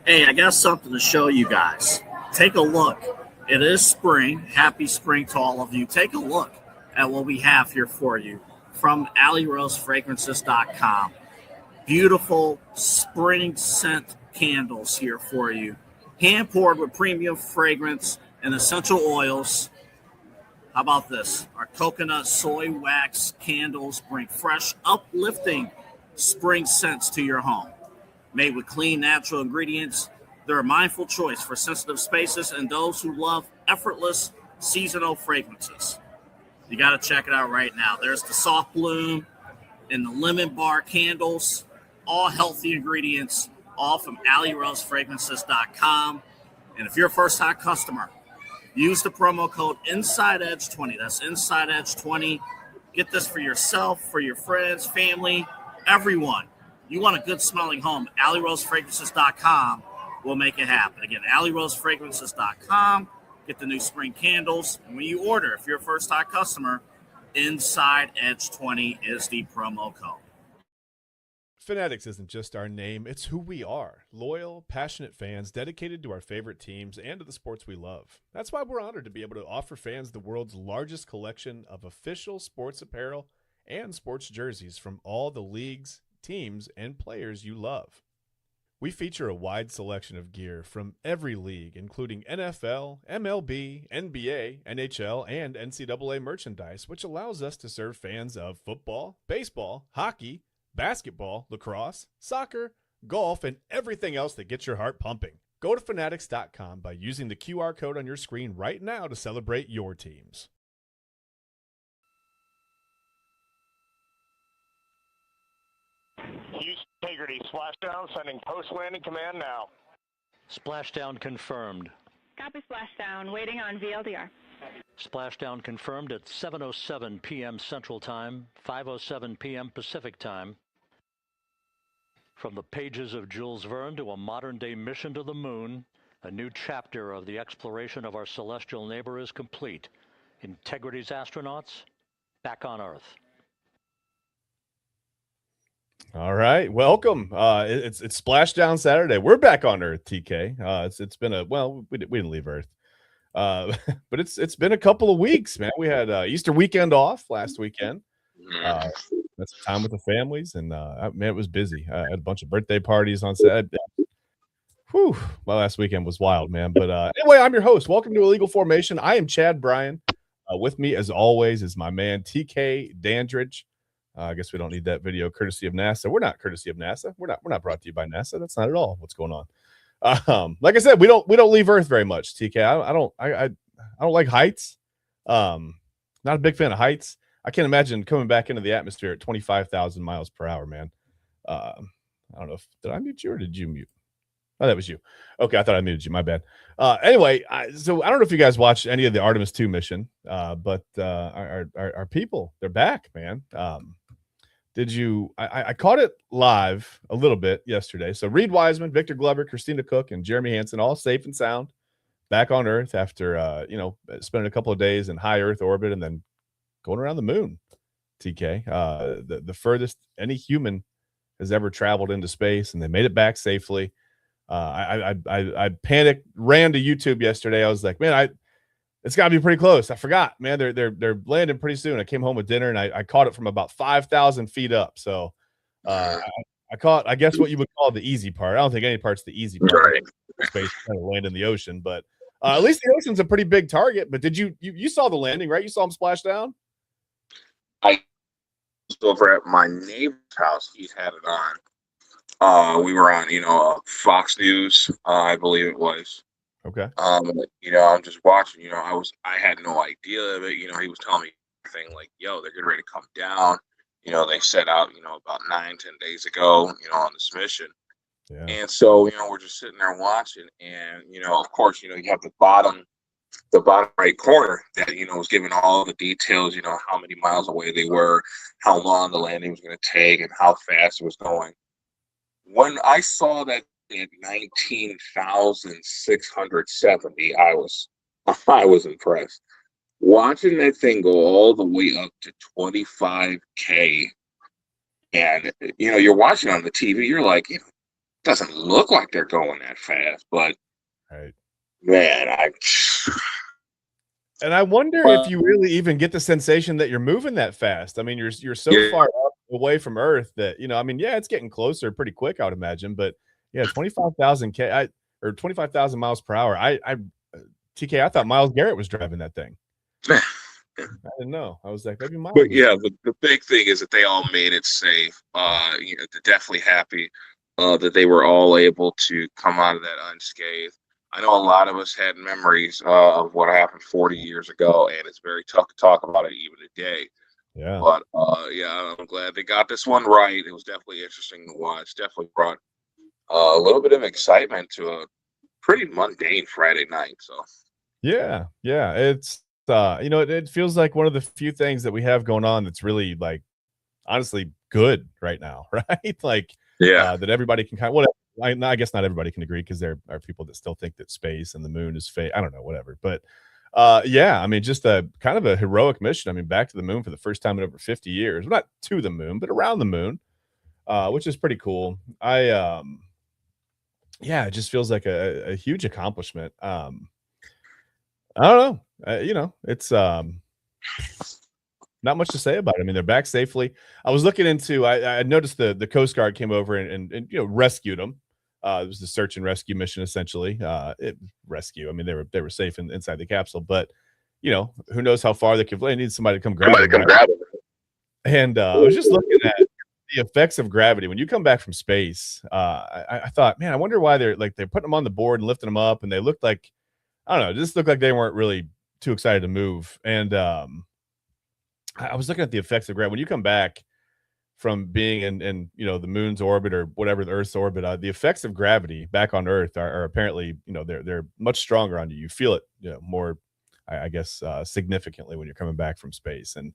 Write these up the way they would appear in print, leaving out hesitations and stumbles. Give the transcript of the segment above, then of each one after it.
Hey, I got something to show you guys. Take a look. It is spring. Happy spring to all of you. Take a look at what we have here for you from AlleyRoseFragrances.com. Beautiful spring scent candles here for you. Hand poured with premium fragrance and essential oils. How about this? Our coconut soy wax candles bring fresh, uplifting spring scents to your home. Made with clean, natural ingredients, they're a mindful choice for sensitive spaces and those who love effortless seasonal fragrances. You got to check it out right now. There's the soft bloom and the lemon bar candles, all healthy ingredients, all from AlleyRoseFragrances.com. And if you're a first-time customer, use the promo code InsideEdge20. That's InsideEdge20. Get this for yourself, for your friends, family, everyone. You want a good smelling home, AlleyRoseFragrances.com will make it happen. Again, AlleyRoseFragrances.com. Get the new spring candles. And when you order, if you're a first-time customer, Inside Edge 20 is the promo code. Fanatics isn't just our name, it's who we are. Loyal, passionate fans dedicated to our favorite teams and to the sports we love. That's why we're honored to be able to offer fans the world's largest collection of official sports apparel and sports jerseys from all the leagues, teams, and players you love. We feature a wide selection of gear from every league, including NFL, MLB, NBA, NHL, and NCAA merchandise, which allows us to serve fans of football, baseball, hockey, basketball, lacrosse, soccer, golf, and everything else that gets your heart pumping. Go to Fanatics.com by using the QR code on your screen right now to celebrate your teams. Use integrity. Splashdown. Sending post landing command now. Splashdown confirmed. Copy splashdown. Waiting on VLDR. Splashdown confirmed at 7:07 p.m. Central Time, 5:07 p.m. Pacific Time. From the pages of Jules Verne to a modern-day mission to the moon, a new chapter of the exploration of our celestial neighbor is complete. Integrity's astronauts, back on Earth. All right, welcome. It's Splashdown Saturday. We're back on Earth, TK. It's been we didn't leave Earth, but it's been a couple of weeks, man. We had Easter weekend off last weekend. That's time with the families, and man, it was busy. I had a bunch of birthday parties on Saturday. Whew, my last weekend was wild, man. But anyway, I'm your host. Welcome to Illegal Formation. I am Chad Bryan. With me, as always, is my man TK Dandridge. I guess we don't need that video courtesy of NASA. We're not courtesy of NASA. We're not brought to you by NASA. That's not at all what's going on. Like I said, we don't leave Earth very much, TK. I don't like heights. Not a big fan of heights. I can't imagine coming back into the atmosphere at 25,000 miles per hour, man. I don't know did I mute you or did you mute? Oh, that was you. Okay, I thought I muted you. My bad. Anyway, so I don't know if you guys watched any of the Artemis 2 mission, but our people, they're back, man. Did you? I caught it live a little bit yesterday. So Reed Wiseman, Victor Glover, Christina Cook, and Jeremy Hansen, all safe and sound, back on Earth after spending a couple of days in high Earth orbit and then going around the moon. TK, the furthest any human has ever traveled into space, and they made it back safely. I panicked, ran to YouTube yesterday. I was like, man, it's got to be pretty close. I forgot, man. They're landing pretty soon. I came home with dinner and I caught it from about 5,000 feet up. So I caught, I guess, what you would call the easy part. I don't think any part's the easy part. Right. Space kind of land in the ocean, but at least the ocean's a pretty big target. But did you saw the landing, right? You saw him splash down. I was over at my neighbor's house. He's had it on. We were on, Fox News, I believe it was. Okay. I'm just watching. I had no idea of it. He was telling me everything like, "Yo, they're getting ready to come down." They set out, about 9-10 days ago, on this mission. Yeah. And so, we're just sitting there watching, and of course, you have the bottom right corner that was giving all the details. How many miles away they were, how long the landing was going to take, and how fast it was going. When I saw that at 19,670, I was impressed. Watching that thing go all the way up to 25K, and you're watching on the TV, you're like, doesn't look like they're going that fast, but Right. man, And I wonder if you really even get the sensation that you're moving that fast. I mean, you're so far up away from Earth that, I mean, yeah, it's getting closer pretty quick, I would imagine. But yeah, 25,000 miles per hour. TK, I thought Myles Garrett was driving that thing. I didn't know. I was like, maybe Myles. But yeah, the big thing is that they all made it safe. They're definitely happy that they were all able to come out of that unscathed. I know a lot of us had memories of what happened 40 years ago, and it's very tough to talk about it even today. Yeah. But yeah, I'm glad they got this one right. It was definitely interesting to watch. Definitely brought a little bit of excitement to a pretty mundane Friday night. So yeah, it's it feels like one of the few things that we have going on that's really, like, honestly good right now, right? Like, that everybody can kind of, whatever. I guess not everybody can agree, because there are people that still think that space and the moon is fake. I don't know, whatever. But yeah, I mean, just a kind of a heroic mission. I mean, back to the moon for the first time in over 50 years. Well, not to the moon, but around the moon, which is pretty cool. Yeah, it just feels like a huge accomplishment. I don't know. It's not much to say about it. I mean, they're back safely. I was looking into. I noticed the Coast Guard came over and rescued them. It was the search and rescue mission, essentially. Rescue. I mean, they were safe inside the capsule, but who knows how far they could fly. They need somebody to come grab them. Right? And I was just looking at the effects of gravity when you come back from space. I thought, man, I wonder why they're putting them on the board and lifting them up, and they looked like, I don't know, just looked like they weren't really too excited to move. And I was looking at the effects of gravity when you come back from being in the moon's orbit or whatever, the Earth's orbit. The effects of gravity back on Earth are apparently they're much stronger on you. You feel it more, I guess, significantly when you're coming back from space. And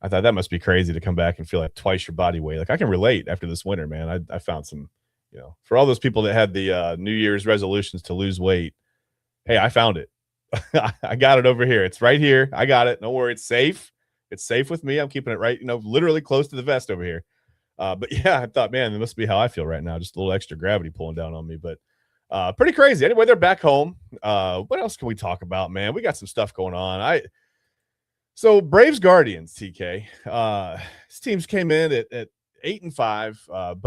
I thought that must be crazy to come back and feel like twice your body weight. Like, I can relate after this winter, man. I found some, for all those people that had the New Year's resolutions to lose weight. Hey, I found it. I got it over here. It's right here. I got it. Don't worry. It's safe. It's safe with me. I'm keeping it right, literally close to the vest over here. But yeah, I thought, man, that must be how I feel right now. Just a little extra gravity pulling down on me, but pretty crazy. Anyway, they're back home. What else can we talk about, man? We got some stuff going on. So Braves Guardians, TK. These teams came in at 8-5.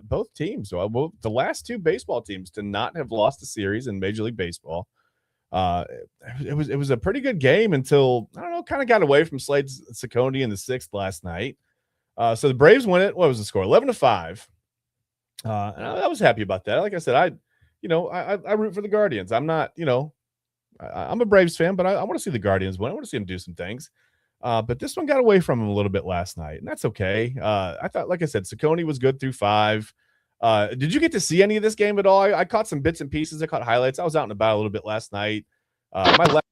Both teams. Well, the last two baseball teams to not have lost a series in Major League Baseball. It was a pretty good game until, I don't know, kind of got away from Slade Ciccone in the sixth last night. So the Braves win it. What was the score? 11-5. And I was happy about that. Like I said, I root for the Guardians. I'm not, I'm a Braves fan, but I want to see the Guardians win. I want to see them do some things. But this one got away from them a little bit last night, and that's okay. I thought, like I said, Ciccone was good through 5. Did you get to see any of this game at all? I caught some bits and pieces. I caught highlights. I was out and about a little bit last night. My last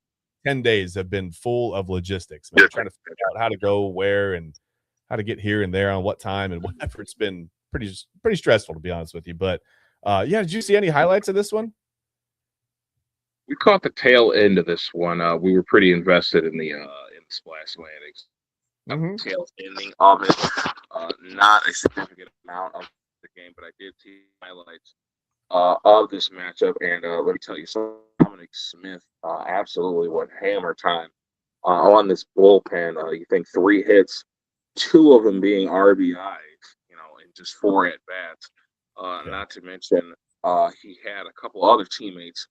10 days have been full of logistics, man. Trying to figure out how to go where and how to get here and there on what time and whatever. It's been pretty stressful, to be honest with you. But yeah, did you see any highlights of this one? We caught the tail end of this one. We were pretty invested in the splash landings. Tail ending of it. Not a significant amount of the game, but I did see highlights of this matchup. And let me tell you, Dominic Smith absolutely went hammer time on this bullpen. You think 3 hits, 2 of them being RBIs, and just 4 at bats. Not to mention, he had a couple other teammates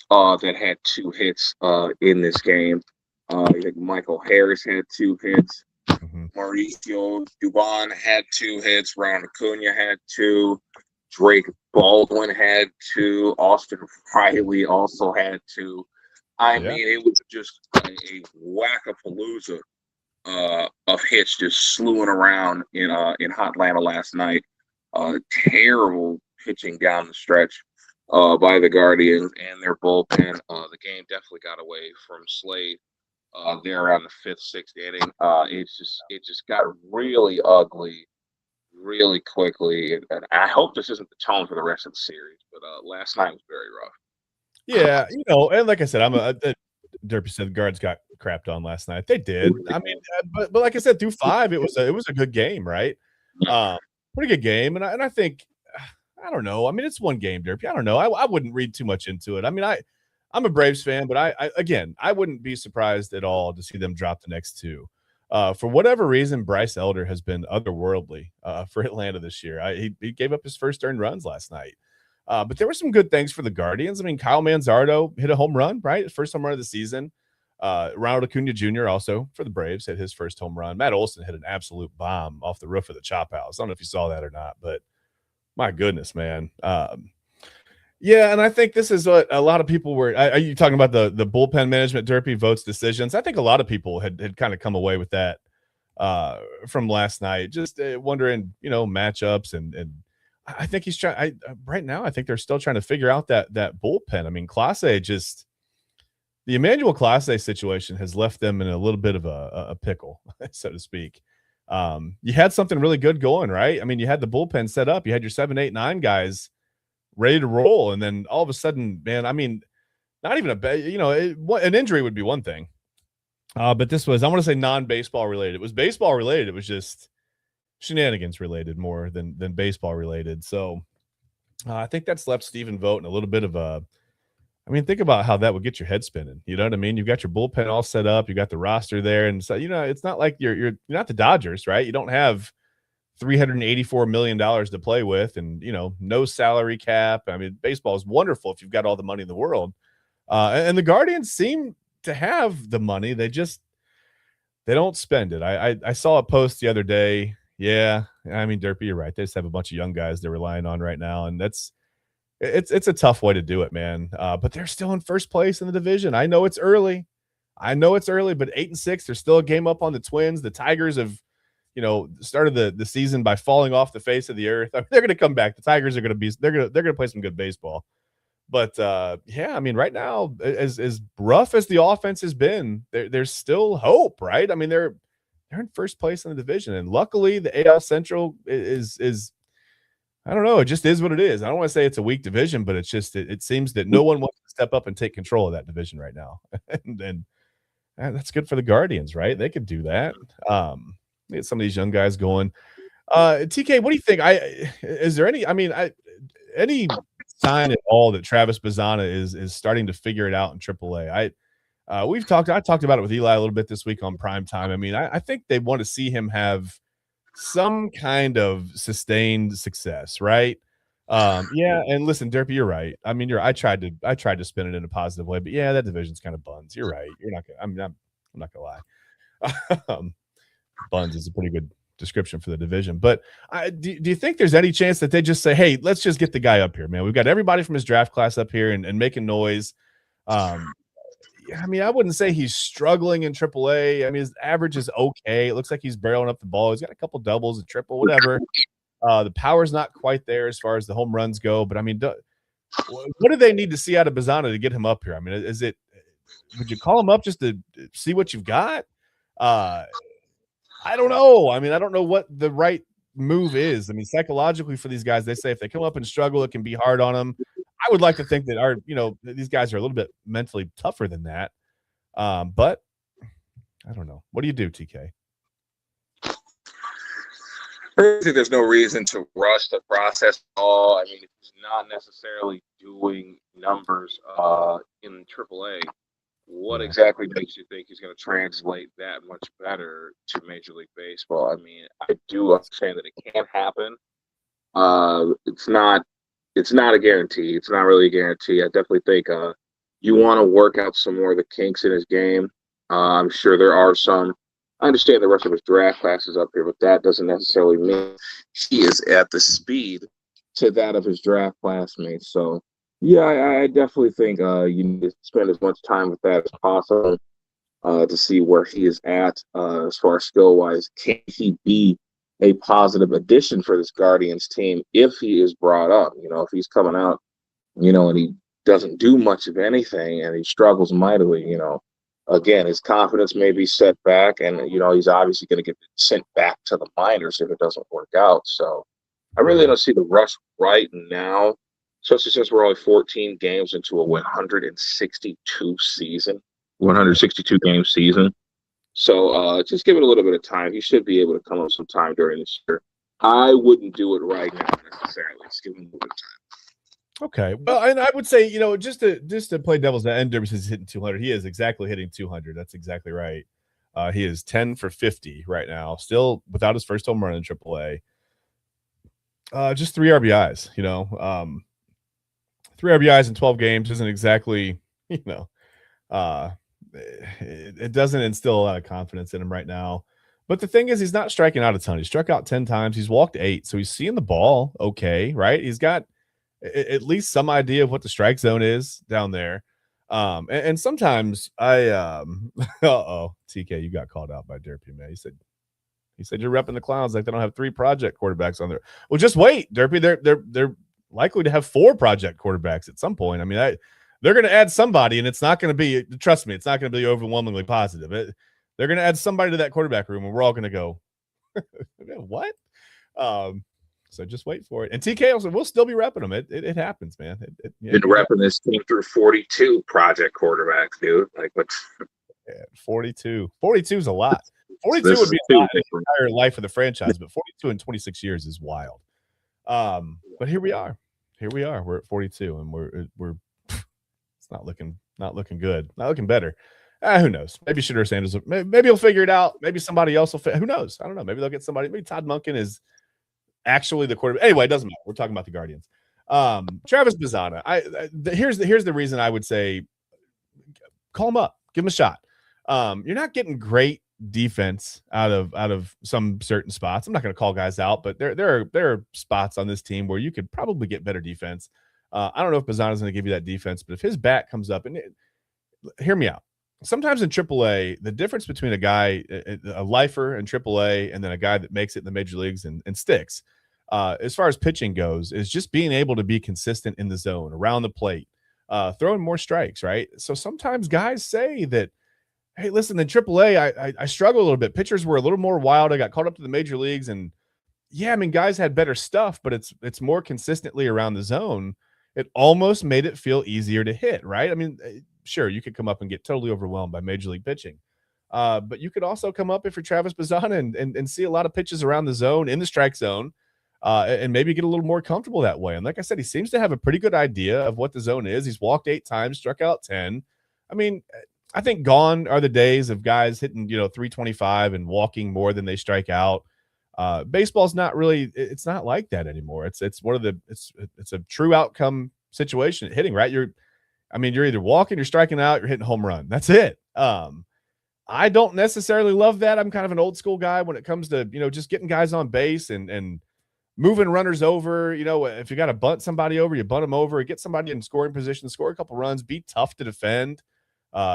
that had 2 hits in this game. I think Michael Harris had 2 hits. Mauricio Dubon had 2 hits. Ron Acuna had 2. Drake Baldwin had 2. Austin Riley also had 2. I mean, it was just a whack-a-palooza of hits just slewing around in Hot Atlanta last night. Terrible pitching down the stretch by the Guardians and their bullpen. The game definitely got away from Slade there around the 5th, 6th inning. It just got really ugly really quickly. And I hope this isn't the tone for the rest of the series, but last night was very rough. Yeah, and like I said, Derpy said the Guards got crapped on last night. They did. I mean, but like I said, through 5, it was a good game, right? Pretty good game, and I think, I don't know. I mean, it's one game, Derpy. I don't know. I wouldn't read too much into it. I mean, I'm a Braves fan, but I wouldn't be surprised at all to see them drop the next two. For whatever reason, Bryce Elder has been otherworldly for Atlanta this year. He gave up his first earned runs last night. But there were some good things for the Guardians. I mean, Kyle Manzardo hit a home run, right? First home run of the season. Ronald Acuna Jr. also for the Braves hit his first home run. Matt Olson hit an absolute bomb off the roof of the Chop House. I don't know if you saw that or not, but my goodness, man. Yeah, and I think this is what a lot of people were. Are you talking about the bullpen management, Derpy votes decisions? I think a lot of people had kind of come away with that from last night, just wondering, matchups and I think he's trying. Right now, I think they're still trying to figure out that bullpen. I mean, the Emmanuel Clase situation has left them in a little bit of a pickle, so to speak. You had something really good going, right? I mean, you had the bullpen set up. You had your 7, 8, 9 guys ready to roll, and then all of a sudden, man, I mean, not even an injury would be one thing. But this was, I want to say, non-baseball related. It was baseball related. It was just shenanigans related more than baseball related. So I think that's left Stephen Vogt in a little bit of think about how that would get your head spinning. You know what I mean? You've got your bullpen all set up. You got the roster there. And so, it's not like you're not the Dodgers, right? You don't have $384 million to play with and, no salary cap. I mean, baseball is wonderful if you've got all the money in the world. And the Guardians seem to have the money. They don't spend it. I saw a post the other day. Yeah. I mean, Derpy, you're right. They just have a bunch of young guys they're relying on right now. And it's a tough way to do it, man. But they're still in first place in the division. I know it's early, but 8-6, they're still a game up on the Twins. The Tigers have, started the season by falling off the face of the earth. I mean, they're going to come back. The Tigers are going to play some good baseball. But yeah, I mean, right now, as rough as the offense has been, there's still hope, right? I mean, they're in first place in the division, and luckily the AL Central is I don't know. It just is what it is. I don't want to say it's a weak division, but it's just it seems that no one wants to step up and take control of that division right now. and that's good for the Guardians, right? They could do that. Get some of these young guys going. TK, what do you think? Is there any? I mean, any sign at all that Travis Bazzana is starting to figure it out in AAA? I talked about it with Eli a little bit this week on Prime Time. I mean, I think they want to see him have some kind of sustained success, right? Yeah, and listen, Derpy, you're right. I mean, I tried to spin it in a positive way, but yeah, that division's kind of buns. You're right. I'm not gonna lie. Buns is a pretty good description for the division. But do you think there's any chance that they just say, hey, let's just get the guy up here, man? We've got everybody from his draft class up here and making noise. I mean, I wouldn't say he's struggling in AAA. I mean, his average is okay. It looks like he's barreling up the ball. He's got a couple doubles, a triple, whatever. The power's not quite there as far as the home runs go. But, I mean, what do they need to see out of Bazzana to get him up here? I mean, would you call him up just to see what you've got? I don't know. I mean, I don't know what the right move is. I mean, psychologically for these guys, they say if they come up and struggle, it can be hard on them. I would like to think that these guys are a little bit mentally tougher than that. But I don't know. What do you do, TK? I think there's no reason to rush the process at all. I mean, if he's not necessarily doing numbers in AAA, what exactly makes you think he's going to translate that much better to Major League Baseball? I mean, I do understand that it can happen. It's not a guarantee. It's not really a guarantee. I definitely think you want to work out some more of the kinks in his game. I'm sure there are some. I understand the rest of his draft classes up here, but that doesn't necessarily mean he is at the speed to that of his draft classmates. So, yeah, I definitely think you need to spend as much time with that as possible to see where he is at as far as skill-wise. Can he be a positive addition for this Guardians team if he is brought up? If he's coming out, and he doesn't do much of anything and he struggles mightily, again, his confidence may be set back and, he's obviously going to get sent back to the minors if it doesn't work out. So I really don't see the rush right now, especially since we're only 14 games into a 162 game season. So just give it a little bit of time. He should be able to come up sometime during this year. I wouldn't do it right now necessarily. Just give him a little bit of time. Okay. Well, and I would say, just to play devil's advocate, and Derby says he's hitting 200. He is exactly hitting 200. That's exactly right. He is 10 for 50 right now, still without his first home run in AAA. Just 3 RBIs, 3 RBIs in 12 games isn't exactly, it doesn't instill a lot of confidence in him right now. But the thing is, he's not striking out a ton. He struck out 10 times. He's walked 8. So he's seeing the ball okay, right? He's got at least some idea of what the strike zone is down there. And sometimes TK, you got called out by Derpy, man. He said you're repping the Clowns like they don't have 3 project quarterbacks on there. Well, just wait, Derpy. They're likely to have 4 project quarterbacks at some point. I mean, they're going to add somebody, and it's not going to be. Trust me, it's not going to be overwhelmingly positive. They're going to add somebody to that quarterback room, and we're all going to go, what? So just wait for it. And TK also, we'll still be repping them. It happens, man. Been repping this team through 42 project quarterbacks, dude. Like what's 42? 42 is a lot. 42 would be a lot in the entire life of the franchise, but 42 in 26 years is wild. But here we are. We're at 42, and we're it's not looking good. Not looking better. Who knows? Maybe Shedeur Sanders. Maybe he'll figure it out. Maybe somebody else will. Who knows? I don't know. Maybe they'll get somebody. Maybe Todd Monken is actually the quarterback. Anyway, it doesn't matter. We're talking about the Guardians. Travis Bazzana. Here's the reason I would say call him up, give him a shot. You're not getting great defense out of some certain spots. I'm not going to call guys out, but there are spots on this team where you could probably get better defense. I don't know if Bazzana's going to give you that defense, but if his bat comes up, and hear me out. Sometimes in AAA, the difference between a guy, a lifer in AAA, and then a guy that makes it in the major leagues and sticks, as far as pitching goes, is just being able to be consistent in the zone, around the plate, throwing more strikes, right? So sometimes guys say that, hey, listen, in AAA, I struggle a little bit. Pitchers were a little more wild. I got called up to the major leagues, and yeah, I mean, guys had better stuff, but it's more consistently around the zone. It almost made it feel easier to hit, right? I mean, sure, you could come up and get totally overwhelmed by major league pitching. But you could also come up if you're Travis Bazzana and see a lot of pitches around the zone, in the strike zone, and maybe get a little more comfortable that way. And like I said, he seems to have a pretty good idea of what the zone is. He's walked 8 times, struck out 10. I mean, I think gone are the days of guys hitting, 325 and walking more than they strike out. Baseball's not really, it's not like that anymore. It's a true outcome situation at hitting, right? You're either walking, you're striking out, you're hitting home run. That's it. I don't necessarily love that. I'm kind of an old school guy when it comes to, just getting guys on base and moving runners over. If you got to bunt somebody over, you bunt them over, get somebody in scoring position, score a couple runs, be tough to defend,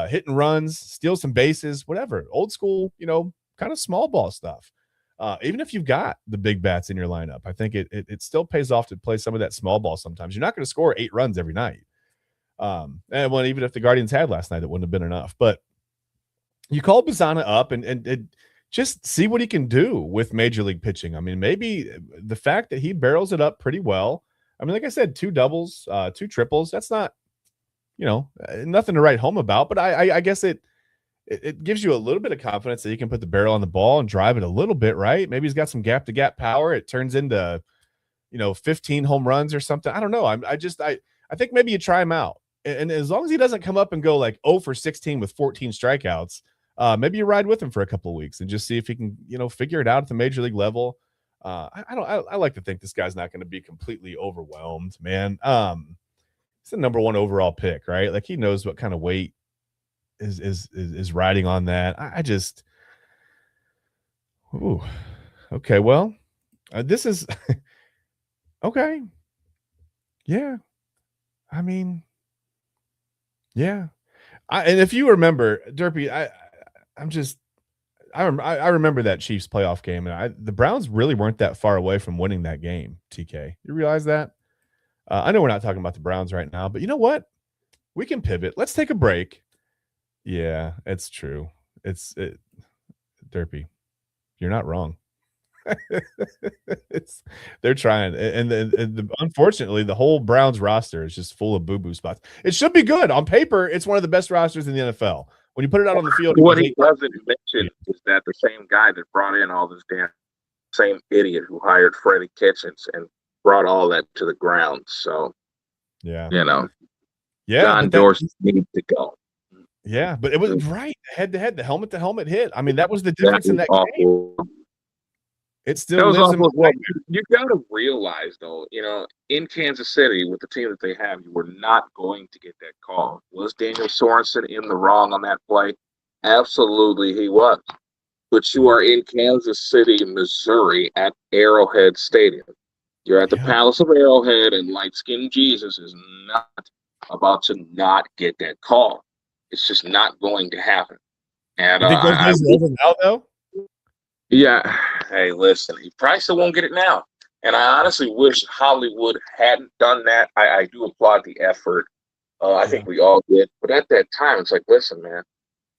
hitting runs, steal some bases, whatever. Old school, kind of small ball stuff. Even if you've got the big bats in your lineup, I think it still pays off to play some of that small ball sometimes. You're not going to score 8 runs every night. Even if the Guardians had last night, it wouldn't have been enough. But you call Bazzana up and just see what he can do with major league pitching. I mean, maybe the fact that he barrels it up pretty well. I mean, like I said, 2 doubles, 2 triples. That's not, nothing to write home about. But I guess it gives you a little bit of confidence that you can put the barrel on the ball and drive it a little bit, right? Maybe he's got some gap to gap power. It turns into, 15 home runs or something. I don't know. I think maybe you try him out. And as long as he doesn't come up and go like 0 for 16 with 14 strikeouts, maybe you ride with him for a couple of weeks and just see if he can, figure it out at the major league level. I like to think this guy's not going to be completely overwhelmed, man. He's the number 1 overall pick, right? Like he knows what kind of weight is riding on that. Okay. Well, this is okay. Yeah. I mean, yeah. And if you remember, Derpy, I remember that Chiefs playoff game, and the Browns really weren't that far away from winning that game. TK, you realize that? I know we're not talking about the Browns right now, but you know what? We can pivot. Let's take a break. Yeah, it's true. Derpy, you're not wrong. They're trying, and unfortunately, the whole Browns roster is just full of boo-boo spots. It should be good on paper. It's one of the best rosters in the NFL. When you put it out on the field, what he doesn't mention is that the same guy that brought in all this damn same idiot who hired Freddie Kitchens and brought all that to the ground. So, Yeah. John Dorsey needs to go. Yeah, but it was right head to head, the helmet to helmet hit. I mean, that was the difference in that awful. game. It still lives in my well, you got to realize, though, in Kansas City with the team that they have, you were not going to get that call. Was Daniel Sorensen in the wrong on that play? Absolutely, he was. But you are in Kansas City, Missouri at Arrowhead Stadium. You're at the Palace of Arrowhead, and light-skinned Jesus is not about to not get that call. It's just not going to happen. And you think those days are over now, though? Yeah. Hey, listen, he probably still won't get it now. And I honestly wish Hollywood hadn't done that. I do applaud the effort. I think we all did. But at that time, it's like, listen, man,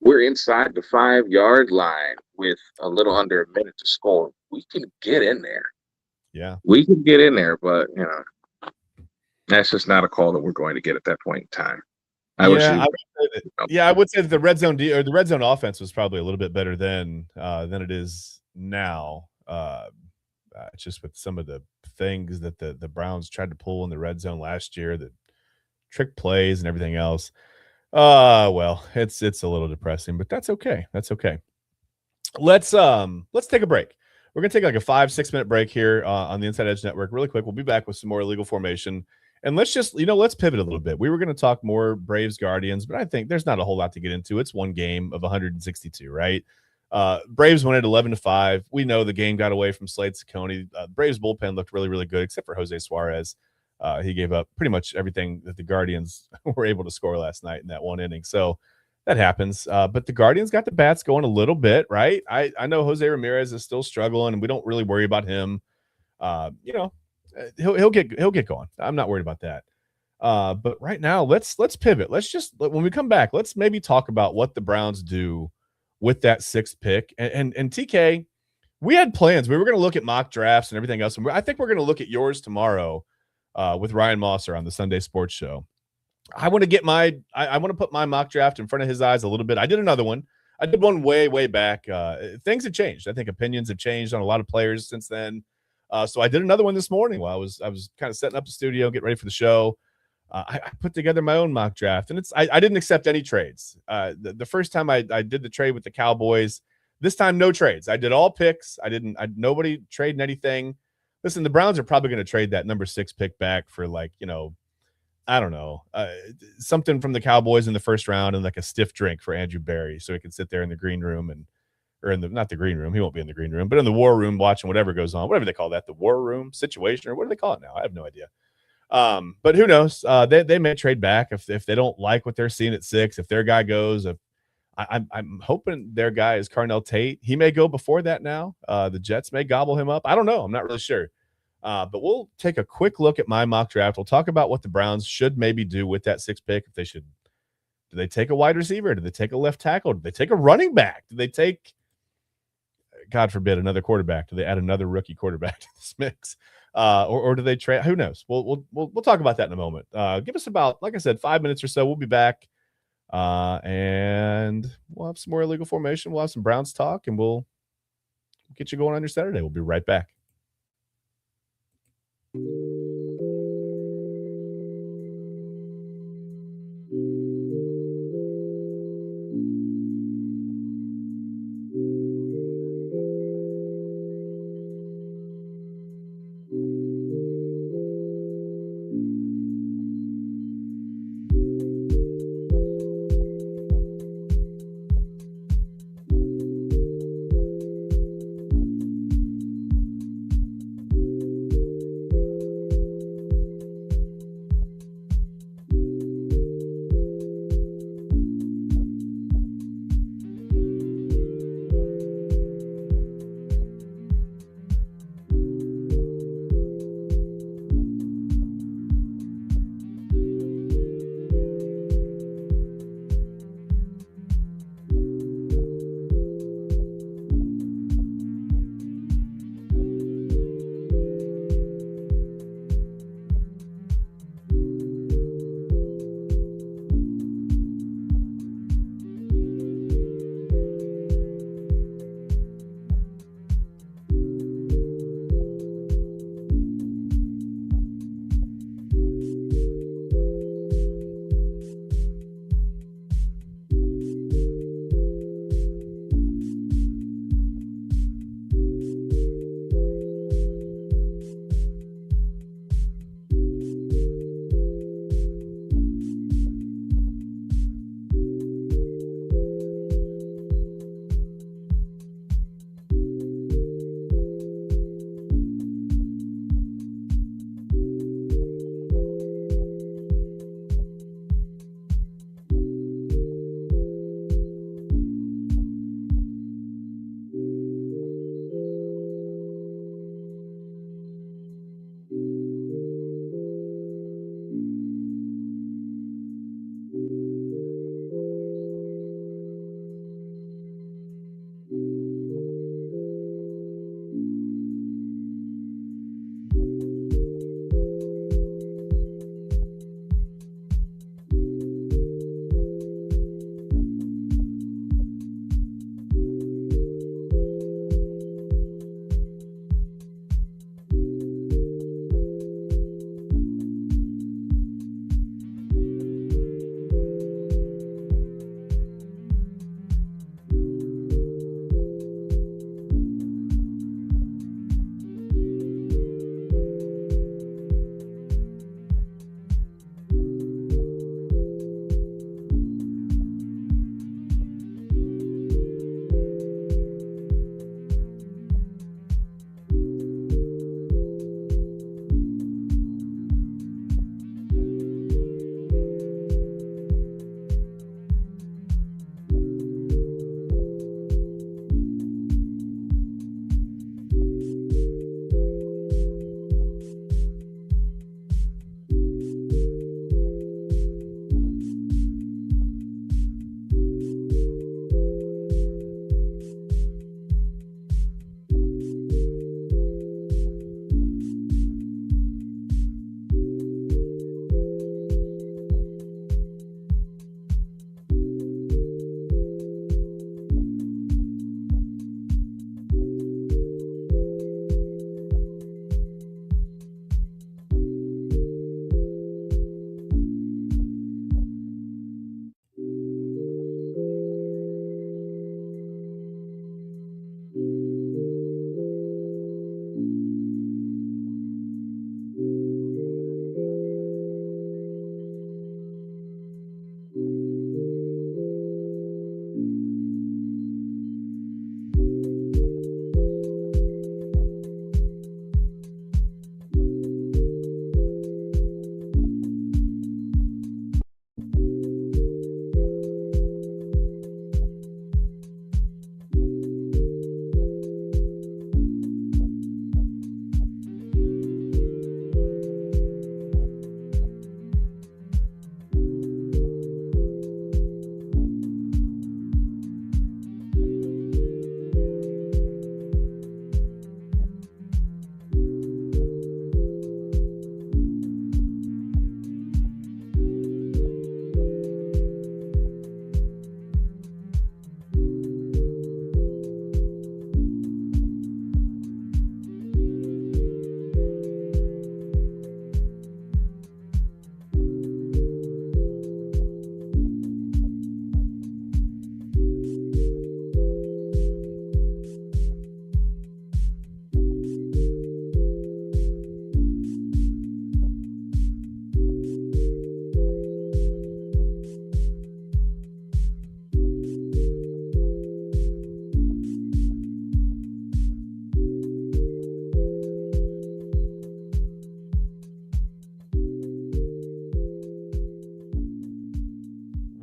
we're inside the 5-yard line with a little under a minute to score. We can get in there. Yeah. We can get in there, but, that's just not a call that we're going to get at that point in time. I would say that the red zone or the red zone offense was probably a little bit better than it is now. Just with some of the things that the Browns tried to pull in the red zone last year, the trick plays and everything else. Well, it's a little depressing, but that's okay. That's okay. Let's take a break. We're gonna take like a 5-6 minute break here on the Inside Edge Network. Really quick, we'll be back with some more illegal formation. And let's just, let's pivot a little bit. We were going to talk more Braves Guardians, but I think there's not a whole lot to get into. It's one game of 162, right? Braves won at 11-5. We know the game got away from Slade Ciccone. Braves bullpen looked really, really good, except for Jose Suarez. He gave up pretty much everything that the Guardians were able to score last night in that one inning. So that happens. But the Guardians got the bats going a little bit, right? I know Jose Ramirez is still struggling, and we don't really worry about him. He'll get going. I'm not worried about that. But right now, let's pivot. When we come back, let's maybe talk about what the Browns do with that 6th pick. And TK, we had plans. We were going to look at mock drafts and everything else. And I think we're going to look at yours tomorrow with Ryan Mosser on the Sunday Sports Show. I want to get I want to put my mock draft in front of his eyes a little bit. I did another one. I did one way, way back. Things have changed. I think opinions have changed on a lot of players since then. So I did another one this morning while I was kind of setting up the studio, getting ready for the show. I put together my own mock draft, and I didn't accept any trades. The first time I did the trade with the Cowboys, this time no trades. I did all picks. Nobody trading anything. Listen, the Browns are probably going to trade that number 6 pick back for I don't know, something from the Cowboys in the first round and like a stiff drink for Andrew Berry so he can sit there in the green room or not the green room. He won't be in the green room, but in the war room watching whatever goes on, whatever they call that, the war room situation, or what do they call it now? I have no idea. But who knows? They may trade back if they don't like what they're seeing at 6. If their guy goes, I'm hoping their guy is Carnell Tate. He may go before that now. The Jets may gobble him up. I don't know. I'm not really sure. But we'll take a quick look at my mock draft. We'll talk about what the Browns should maybe do with that 6th pick. If they should, do they take a wide receiver? Do they take a left tackle? Do they take a running back? Do they take, God forbid, another quarterback? Do they add another rookie quarterback to this mix? Or do they trade? Who knows? We'll talk about that in a moment. Give us about, like I said, 5 minutes or so. We'll be back. And we'll have some more illegal formation. We'll have some Browns talk, and we'll get you going on your Saturday. We'll be right back.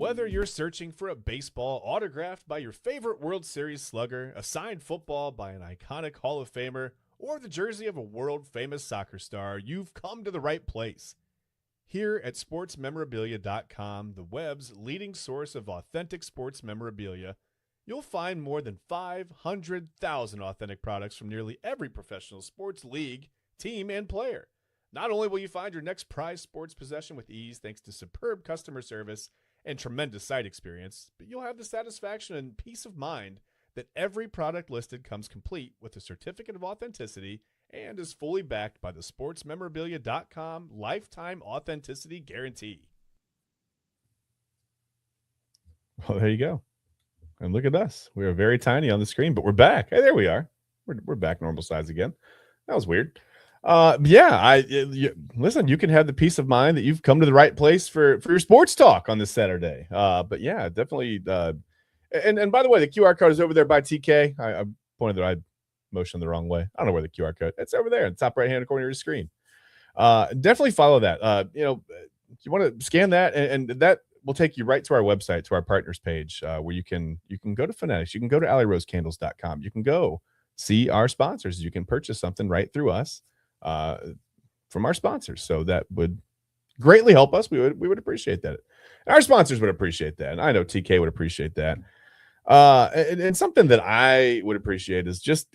Whether you're searching for a baseball autographed by your favorite World Series slugger, a signed football by an iconic Hall of Famer, or the jersey of a world-famous soccer star, you've come to the right place. Here at sportsmemorabilia.com, the web's leading source of authentic sports memorabilia, you'll find more than 500,000 authentic products from nearly every professional sports league, team, and player. Not only will you find your next prized sports possession with ease thanks to superb customer service and tremendous site experience, but you'll have the satisfaction and peace of mind that every product listed comes complete with a certificate of authenticity and is fully backed by the sportsmemorabilia.com lifetime authenticity guarantee. Well, there you go. And look at us. We are very tiny on the screen, but we're back. Hey, there we are. We're back normal size again. That was weird. Listen, you can have the peace of mind that you've come to the right place for your sports talk on this Saturday. But yeah, definitely. And by the way, the QR code is over there by TK. I pointed that I motioned the wrong way. I don't know where the QR code. It's over there in the top right hand corner of your screen. Definitely follow that. You want to scan that, and that will take you right to our website, to our partners page, where you can go to Fanatics. You can go to AlleyRoseCandles.com. You can go see our sponsors. You can purchase something right through us. From our sponsors. So that would greatly help us. We would appreciate that. Our sponsors would appreciate that. And I know TK would appreciate that. And something that I would appreciate is just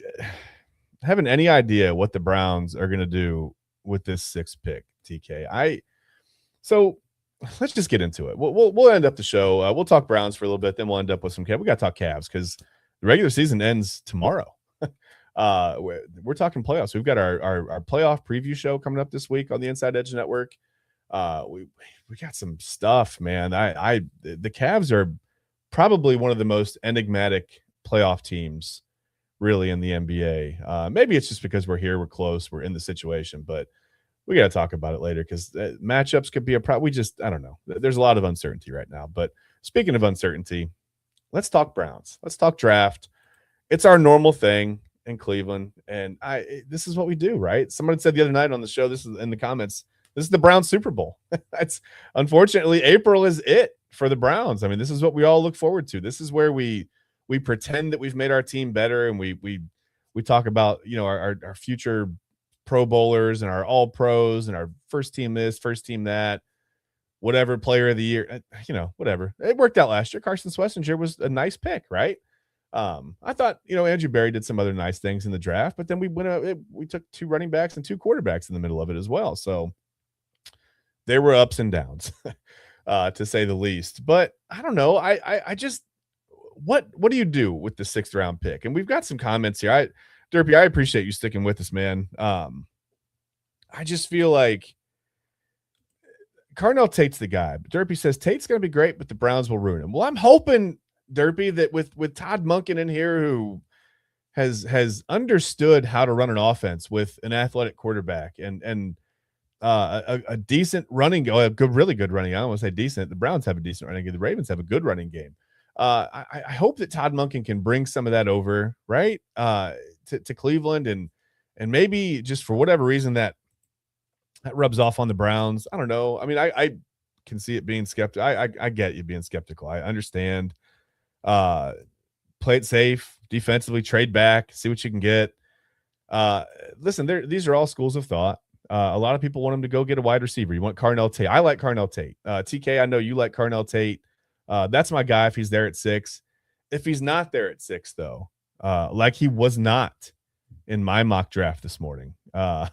having any idea what the Browns are going to do with this 6th pick, TK. So let's just get into it. We'll end up the show. We'll talk Browns for a little bit. Then we'll end up with some Cavs. We got to talk Cavs because the regular season ends tomorrow. We're talking playoffs. We've got our playoff preview show coming up this week on the Inside Edge Network. We got some stuff, man. The Cavs are probably one of the most enigmatic playoff teams really in the NBA. Maybe it's just because we're here, we're close, we're in the situation, but we got to talk about it later because matchups could be a problem. I don't know. There's a lot of uncertainty right now. But speaking of uncertainty, let's talk Browns. Let's talk draft. It's our normal thing in Cleveland, and this is what we do, right? Someone said the other night on the show, this is in the comments, this is the Browns Super Bowl. That's unfortunately April is it for the Browns. I mean, this is what we all look forward to. This is where we pretend that we've made our team better, and we talk about, our future Pro Bowlers and our all pros and our first team this, first team that, whatever player of the year, whatever. It worked out last year. Carson Schlesinger was a nice pick, right? I thought, Andrew Berry did some other nice things in the draft, but then we took 2 running backs and 2 quarterbacks in the middle of it as well. So there were ups and downs, to say the least. But I don't know. I just, what do you do with the 6th round pick? And we've got some comments here. Derpy, I appreciate you sticking with us, man. I just feel like Carnell Tate's the guy. But Derpy says Tate's going to be great, but the Browns will ruin him. Well, I'm hoping, Derpy, that with Todd Monken in here, who has understood how to run an offense with an athletic quarterback and a decent running game, really good running. I don't want to say decent. The Browns have a decent running game. The Ravens have a good running game. I hope that Todd Monken can bring some of that over, right, to Cleveland, and maybe just for whatever reason that rubs off on the Browns. I don't know. I mean, I can see it being skeptical. I get you being skeptical. I understand. Play it safe, defensively, trade back, see what you can get. Listen, these are all schools of thought. A lot of people want him to go get a wide receiver. You want Carnell Tate. I like Carnell Tate. TK, I know you like Carnell Tate. That's my guy if he's there at 6. If he's not there at 6, though, like he was not in my mock draft this morning, I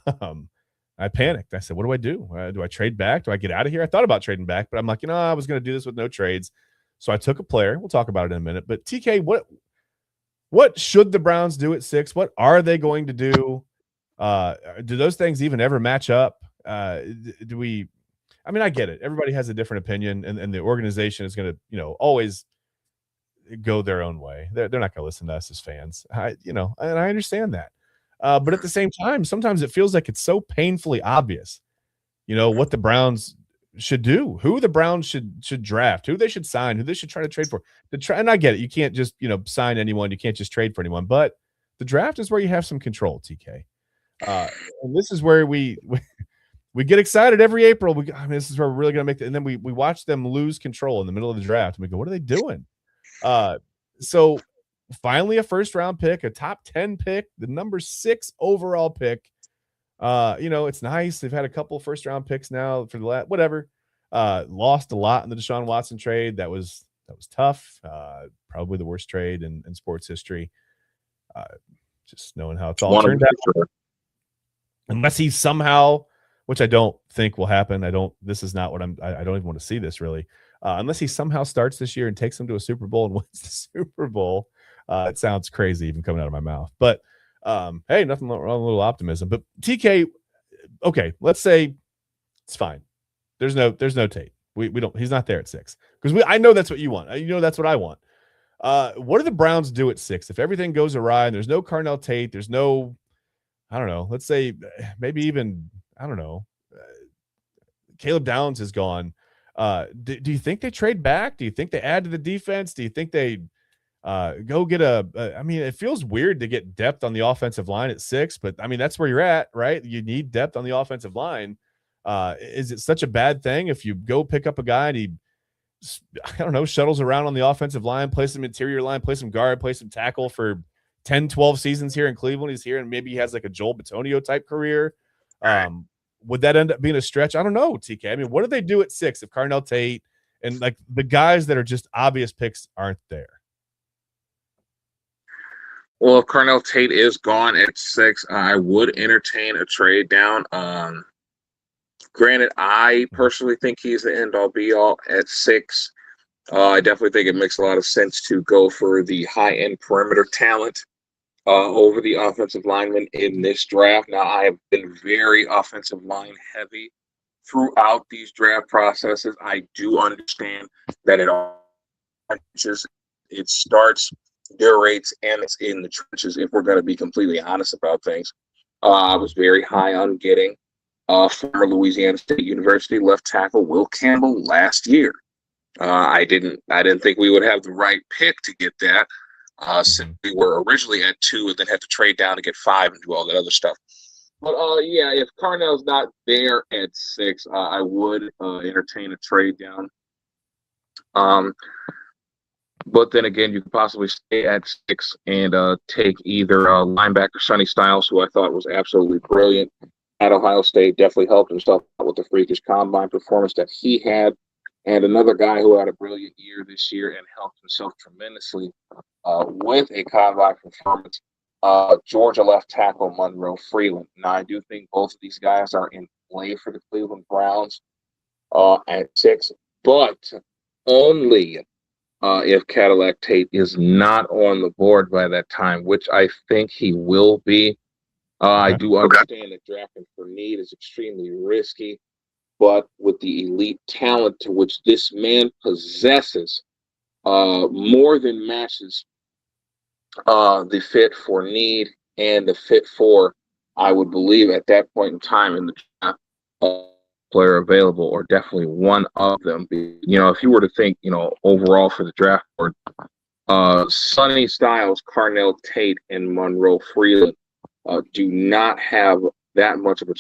panicked. I said, what do I do? Do I trade back? Do I get out of here? I thought about trading back, but I'm like, I was going to do this with no trades. So I took a player. We'll talk about it in a minute. But TK, what should the Browns do at 6? What are they going to do? Do those things even ever match up? I get it. Everybody has a different opinion, and the organization is going to, always go their own way. They're not going to listen to us as fans. And I understand that. But at the same time, sometimes it feels like it's so painfully obvious, what the Browns should do, who the Browns should draft, who they should sign, who they should try to trade for. And I get it. You can't just, sign anyone. You can't just trade for anyone. But the draft is where you have some control, TK. And this is where we we get excited every April. This is where we're really going to make it. And then we watch them lose control in the middle of the draft. And we go, what are they doing? So finally a first round pick, a top 10 pick, the number 6 overall pick. It's nice. They've had a couple first round picks now for the last, whatever. Lost a lot in the Deshaun Watson trade. That was tough. Probably the worst trade in sports history. Just knowing how it's all turned out. Unless he somehow, which I don't think will happen. This is not what I don't even want to see this really. Unless he somehow starts this year and takes them to a Super Bowl and wins the Super Bowl. It sounds crazy even coming out of my mouth. But hey, nothing wrong with a little optimism. But TK, okay, let's say it's fine. There's no Tate. We don't. He's not there at 6 because I know that's what you want. That's what I want. What do the Browns do at 6 if everything goes awry and there's no Carnell Tate? There's no, I don't know. Let's say maybe even I don't know. Caleb Downs is gone. Do you think they trade back? Do you think they add to the defense? Do you think they go get it feels weird to get depth on the offensive line at 6, but that's where you're at, right? You need depth on the offensive line. Is it such a bad thing if you go pick up a guy and he, I don't know, shuttles around on the offensive line, play some interior line, play some guard, play some tackle for 10, 12 seasons here in Cleveland? He's here and maybe he has like a Joel Bitonio type career. Would that end up being a stretch? I don't know, TK. What do they do at 6 if Carnell Tate and like the guys that are just obvious picks aren't there? Well, if Carnell Tate is gone at 6, I would entertain a trade down. Granted, I personally think he's the end-all be-all at 6. I definitely think it makes a lot of sense to go for the high-end perimeter talent over the offensive lineman in this draft. Now, I have been very offensive line heavy throughout these draft processes. I do understand that it starts, durates, and it's in the trenches, if we're going to be completely honest about things. I was very high on getting former Louisiana State University left tackle Will Campbell last year. I didn't think we would have the right pick to get that. Since we were originally at 2 and then had to trade down to get 5 and do all that other stuff. But if Carnell's not there at 6, I would entertain a trade down. But then again, you could possibly stay at 6 and take either linebacker Sonny Styles, who I thought was absolutely brilliant at Ohio State, definitely helped himself out with the freakish combine performance that he had, and another guy who had a brilliant year this year and helped himself tremendously with a combine performance, Georgia left tackle Monroe Freeland. Now, I do think both of these guys are in play for the Cleveland Browns at 6, but only if Cadillac Tate is not on the board by that time, which I think he will be. I do understand that drafting for need is extremely risky, but with the elite talent to which this man possesses, more than matches the fit for need and the fit for, I would believe at that point in time in the draft, player available, or definitely one of them. If you were to think, overall for the draft board, Sonny Styles, Carnell Tate, and Monroe Freeland do not have that much of a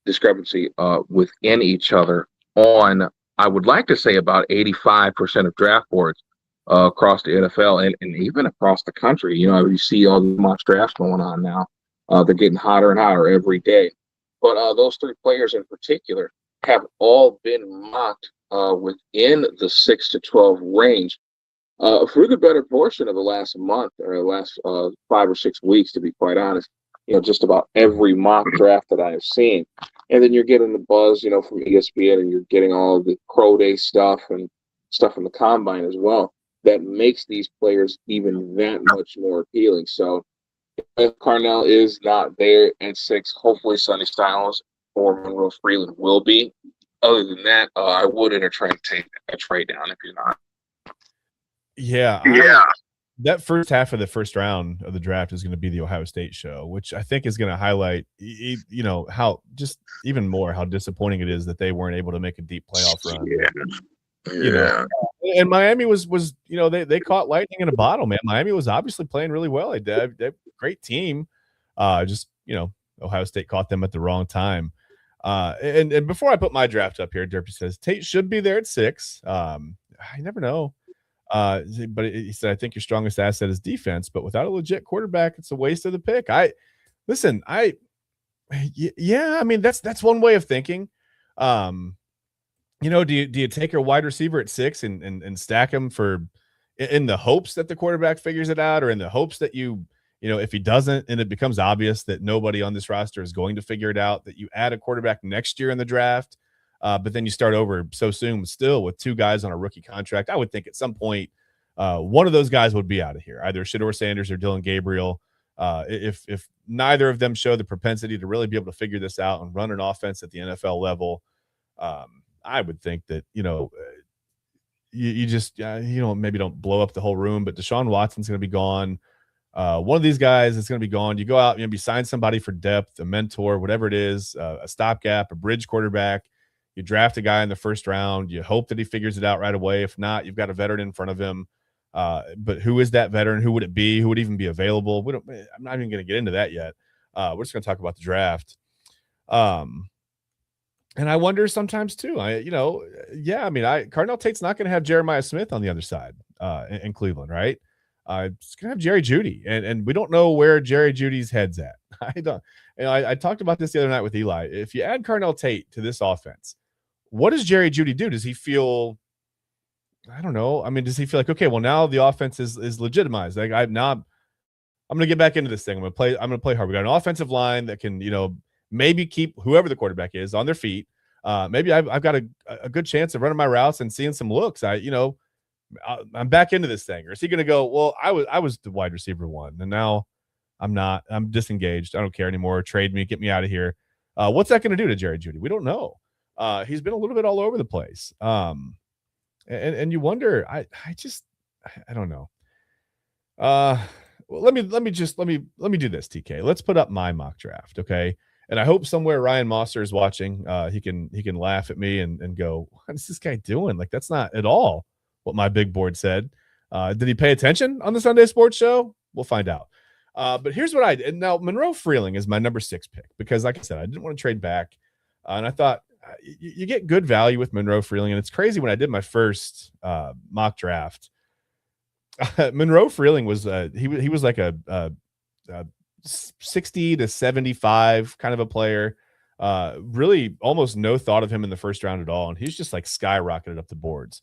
discrepancy within each other on, I would like to say, about 85% of draft boards across the NFL and even across the country. You see all the mock drafts going on now. They're getting hotter and hotter every day. But those 3 players in particular have all been mocked within the 6 to 12 range for the better portion of the last month or the last 5 or 6 weeks, to be quite honest. Just about every mock draft that I have seen. And then you're getting the buzz, from ESPN, and you're getting all the pro day stuff and stuff in the combine as well. That makes these players even that much more appealing. So if Carnell is not there at 6, hopefully Sonny Styles or Monroe Freeland will be. Other than that, I would entertain a trade down if you're not. Yeah. That first half of the first round of the draft is going to be the Ohio State show, which I think is going to highlight, how just even more how disappointing it is that they weren't able to make a deep playoff run. Yeah. And Miami was they caught lightning in a bottle, man. Miami was obviously playing really well. They're a great team. Ohio State caught them at the wrong time. And before I put my draft up here, Derpy says Tate should be there at 6. I never know. But he said, I think your strongest asset is defense, but without a legit quarterback, it's a waste of the pick. Yeah, I mean, that's one way of thinking. Do you take a wide receiver at 6 and stack him in the hopes that the quarterback figures it out, or in the hopes that if he doesn't and it becomes obvious that nobody on this roster is going to figure it out, that you add a quarterback next year in the draft, but then you start over so soon still with 2 guys on a rookie contract? I would think at some point one of those guys would be out of here, either Shedeur Sanders or Dylan Gabriel. If neither of them show the propensity to really be able to figure this out and run an offense at the NFL level, I would think that, you just, maybe don't blow up the whole room, but Deshaun Watson's going to be gone. One of these guys is going to be gone. You go out, you sign somebody for depth, a mentor, whatever it is, a stopgap, a bridge quarterback. You draft a guy in the first round. You hope that he figures it out right away. If not, you've got a veteran in front of him. But who is that veteran? Who would it be? Who would even be available? I'm not even going to get into that yet. We're just going to talk about the draft. And I wonder sometimes too, Cardinal Tate's not going to have Jeremiah Smith on the other side in Cleveland, right? It's going to have Jerry Jeudy, and we don't know where Jerry Judy's head's at. I talked about this the other night with Eli. If you add Cardinal Tate to this offense, what does Jerry Jeudy do? Does he feel, I don't know. I mean, does he feel like, okay, well, now the offense is legitimized. Like I'm going to get back into this thing. I'm going to play hard. We got an offensive line that can, maybe keep whoever the quarterback is on their feet. Maybe I've got a good chance of running my routes and seeing some looks. I'm back into this thing. Or is he going to go, well, I was the wide receiver 1, and now I'm not. I'm disengaged. I don't care anymore. Trade me. Get me out of here. What's that going to do to Jerry Jeudy? We don't know. He's been a little bit all over the place. And you wonder. I don't know. Well, let me do this, TK. Let's put up my mock draft, okay? And I hope somewhere Ryan Mosser is watching. He can laugh at me and go, what is this guy doing? Like, that's not at all what my big board said. Did he pay attention on the Sunday Sports Show? We'll find out. But here's what I did. Now, Monroe Freeling is my number 6 pick because, like I said, I didn't want to trade back. And I thought you get good value with Monroe Freeling. And it's crazy, when I did my first mock draft, Monroe Freeling was he was like a 60 to 75 kind of a player. Really almost no thought of him in the first round at all. And he's just like skyrocketed up the boards.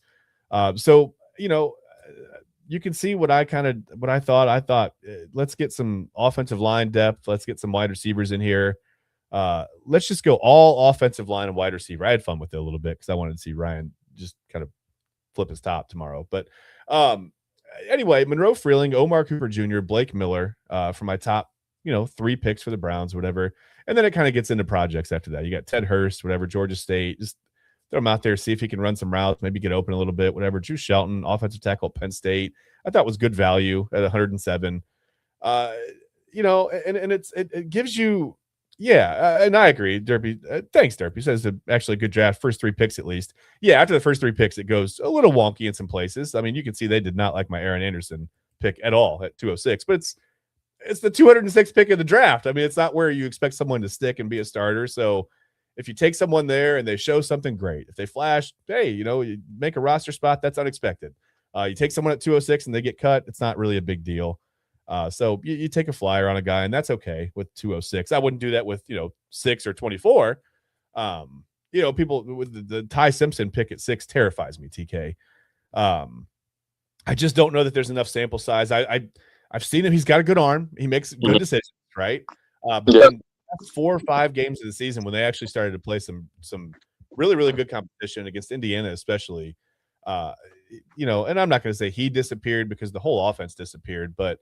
So, you can see what I thought. I thought, let's get some offensive line depth. Let's get some wide receivers in here. Let's just go all offensive line and wide receiver. I had fun with it a little bit because I wanted to see Ryan just kind of flip his top tomorrow. But anyway, Monroe Freeling, Omar Cooper Jr., Blake Miller for my top, 3 picks for the Browns, whatever. And then it kind of gets into projects after that. You got Ted Hurst, whatever, Georgia State. Just throw him out there, see if he can run some routes, maybe get open a little bit, whatever. Drew Shelton, offensive tackle at Penn State, I thought was good value at 107. And it gives you, and I agree, Derpy. Thanks, Derpy. Says actually a good draft, first 3 picks at least. Yeah, after the first 3 picks, it goes a little wonky in some places. I mean, you can see they did not like my Aaron Anderson pick at all at 206, but it's the 206th pick of the draft. I mean, it's not where you expect someone to stick and be a starter. So if you take someone there and they show something great, if they flash, hey, you make a roster spot, that's unexpected. You take someone at 206 and they get cut, it's not really a big deal. So you take a flyer on a guy, and that's okay with 206. I wouldn't do that with 6 or 24. People with the Ty Simpson pick at 6 terrifies me, TK. I just don't know that there's enough sample size. I've seen him. He's got a good arm. He makes good decisions, right? But then 4 or 5 games of the season, when they actually started to play some really, really good competition against Indiana, especially, and I'm not going to say he disappeared because the whole offense disappeared, but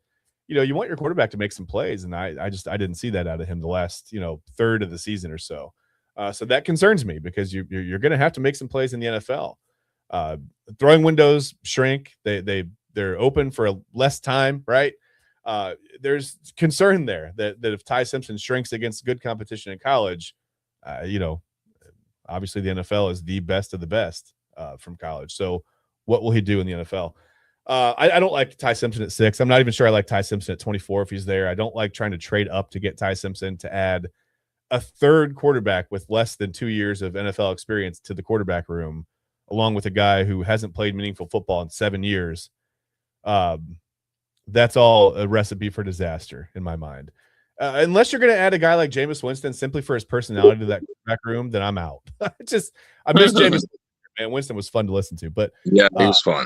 you want your quarterback to make some plays, and I didn't see that out of him the last third of the season or so. So that concerns me because you're going to have to make some plays in the NFL. Throwing windows shrink. They're open for less time, right? There's concern there that if Ty Simpson shrinks against good competition in college, obviously the NFL is the best of the best from college. So what will he do in the NFL? I don't like Ty Simpson at 6. I'm not even sure I like Ty Simpson at 24 if he's there. I don't like trying to trade up to get Ty Simpson to add a third quarterback with less than 2 years of NFL experience to the quarterback room, along with a guy who hasn't played meaningful football in 7 years, that's all a recipe for disaster in my mind. Unless you're going to add a guy like Jameis Winston simply for his personality to that quarterback room, then I'm out. I miss Jameis. Man, Winston was fun to listen to, but yeah, he was fun.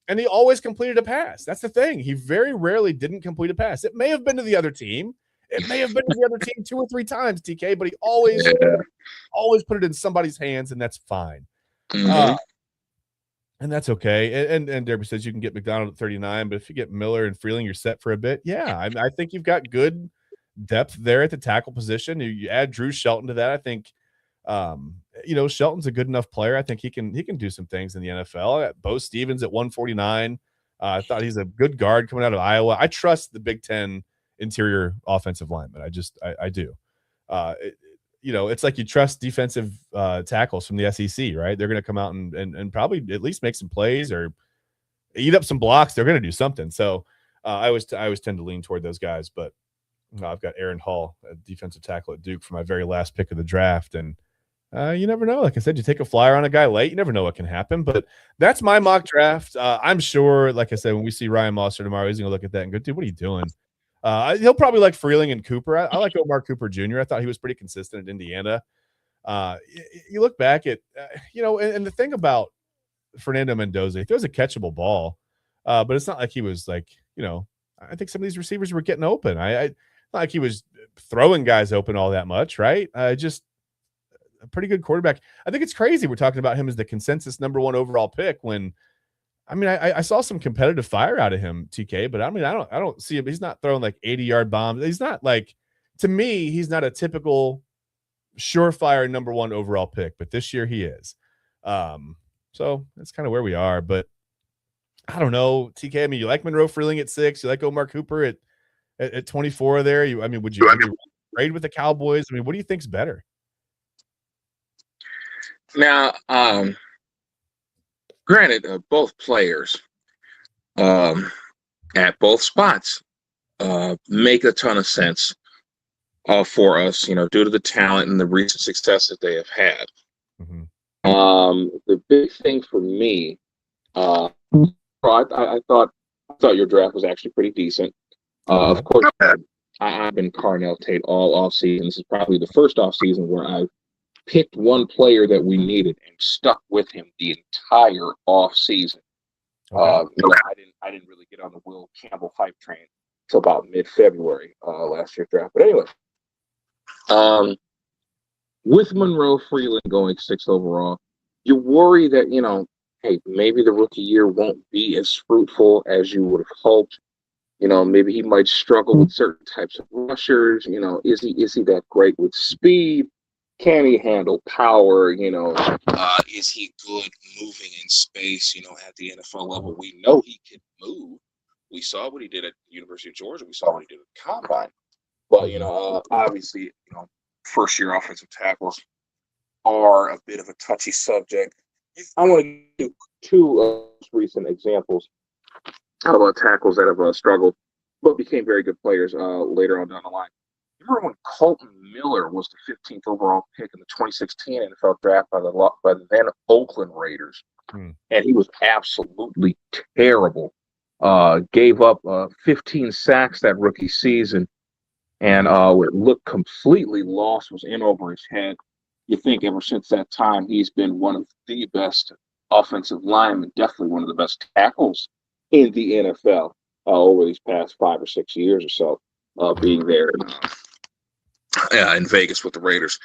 And he always completed a pass. That's the thing. He very rarely didn't complete a pass. It may have been to the other team. It may have been to the other team 2 or 3 times, TK, but he always put it in somebody's hands, and that's fine. Mm-hmm. And that's okay. And Derby says you can get McDonald at 39, but if you get Miller and Freeling, you're set for a bit. Yeah, I think you've got good depth there at the tackle position. You add Drew Shelton to that. I think, Shelton's a good enough player. I think he can do some things in the NFL. Bo Stevens at 149. I thought he's a good guard coming out of Iowa. I trust the Big Ten interior offensive lineman. I do. It's like you trust defensive tackles from the SEC, right? They're going to come out and probably at least make some plays or eat up some blocks. They're going to do something. So I always tend to lean toward those guys. But I've got Aaron Hall, a defensive tackle at Duke, for my very last pick of the draft. And you never know. Like I said, you take a flyer on a guy late, you never know what can happen. But that's my mock draft. I'm sure, like I said, when we see Ryan Moster tomorrow, he's going to look at that and go, dude, what are you doing? He'll probably like Freeling and Cooper. I like Omar Cooper Jr. I thought he was pretty consistent at Indiana. You look back at, and the thing about Fernando Mendoza, he throws a catchable ball, but it's not like he was like, I think some of these receivers were getting open. Not like he was throwing guys open all that much, right? Just a pretty good quarterback. I think it's crazy we're talking about him as the consensus number 1 overall pick when, I saw some competitive fire out of him, TK, but I don't see him. He's not throwing like 80-yard bombs. He's not like, to me, he's not a typical surefire number 1 overall pick, but this year he is. So that's kind of where we are, but I don't know, TK. You like Monroe Freeling at 6, you like Omar Cooper at 24 there. Would you trade with the Cowboys? What do you think's better? Now, granted, both players at both spots make a ton of sense for us, due to the talent and the recent success that they have had. Mm-hmm. The big thing for me, I thought your draft was actually pretty decent. Of course, I've been Carnell Tate all offseason. This is probably the first offseason where I've picked one player that we needed and stuck with him the entire offseason. I didn't really get on the Will Campbell hype train until about mid-February last year's draft. But anyway, with Monroe Freeling going 6th overall, you worry that, hey, maybe the rookie year won't be as fruitful as you would have hoped. Maybe he might struggle with certain types of rushers. Is he that great with speed? Can he handle power? Is he good moving in space? At the NFL level, we know he can move. We saw what he did at the University of Georgia. We saw what he did at the Combine. But obviously, first-year offensive tackles are a bit of a touchy subject. I want to give 2 recent examples of tackles that have struggled, but became very good players later on down the line. Remember when Colton Miller was the 15th overall pick in the 2016 NFL draft by the then Oakland Raiders, and he was absolutely terrible. Gave up 15 sacks that rookie season, and looked completely lost, was in over his head. You think ever since that time, he's been one of the best offensive linemen, definitely one of the best tackles in the NFL over these past 5 or 6 years or so, being there in Vegas with the Raiders.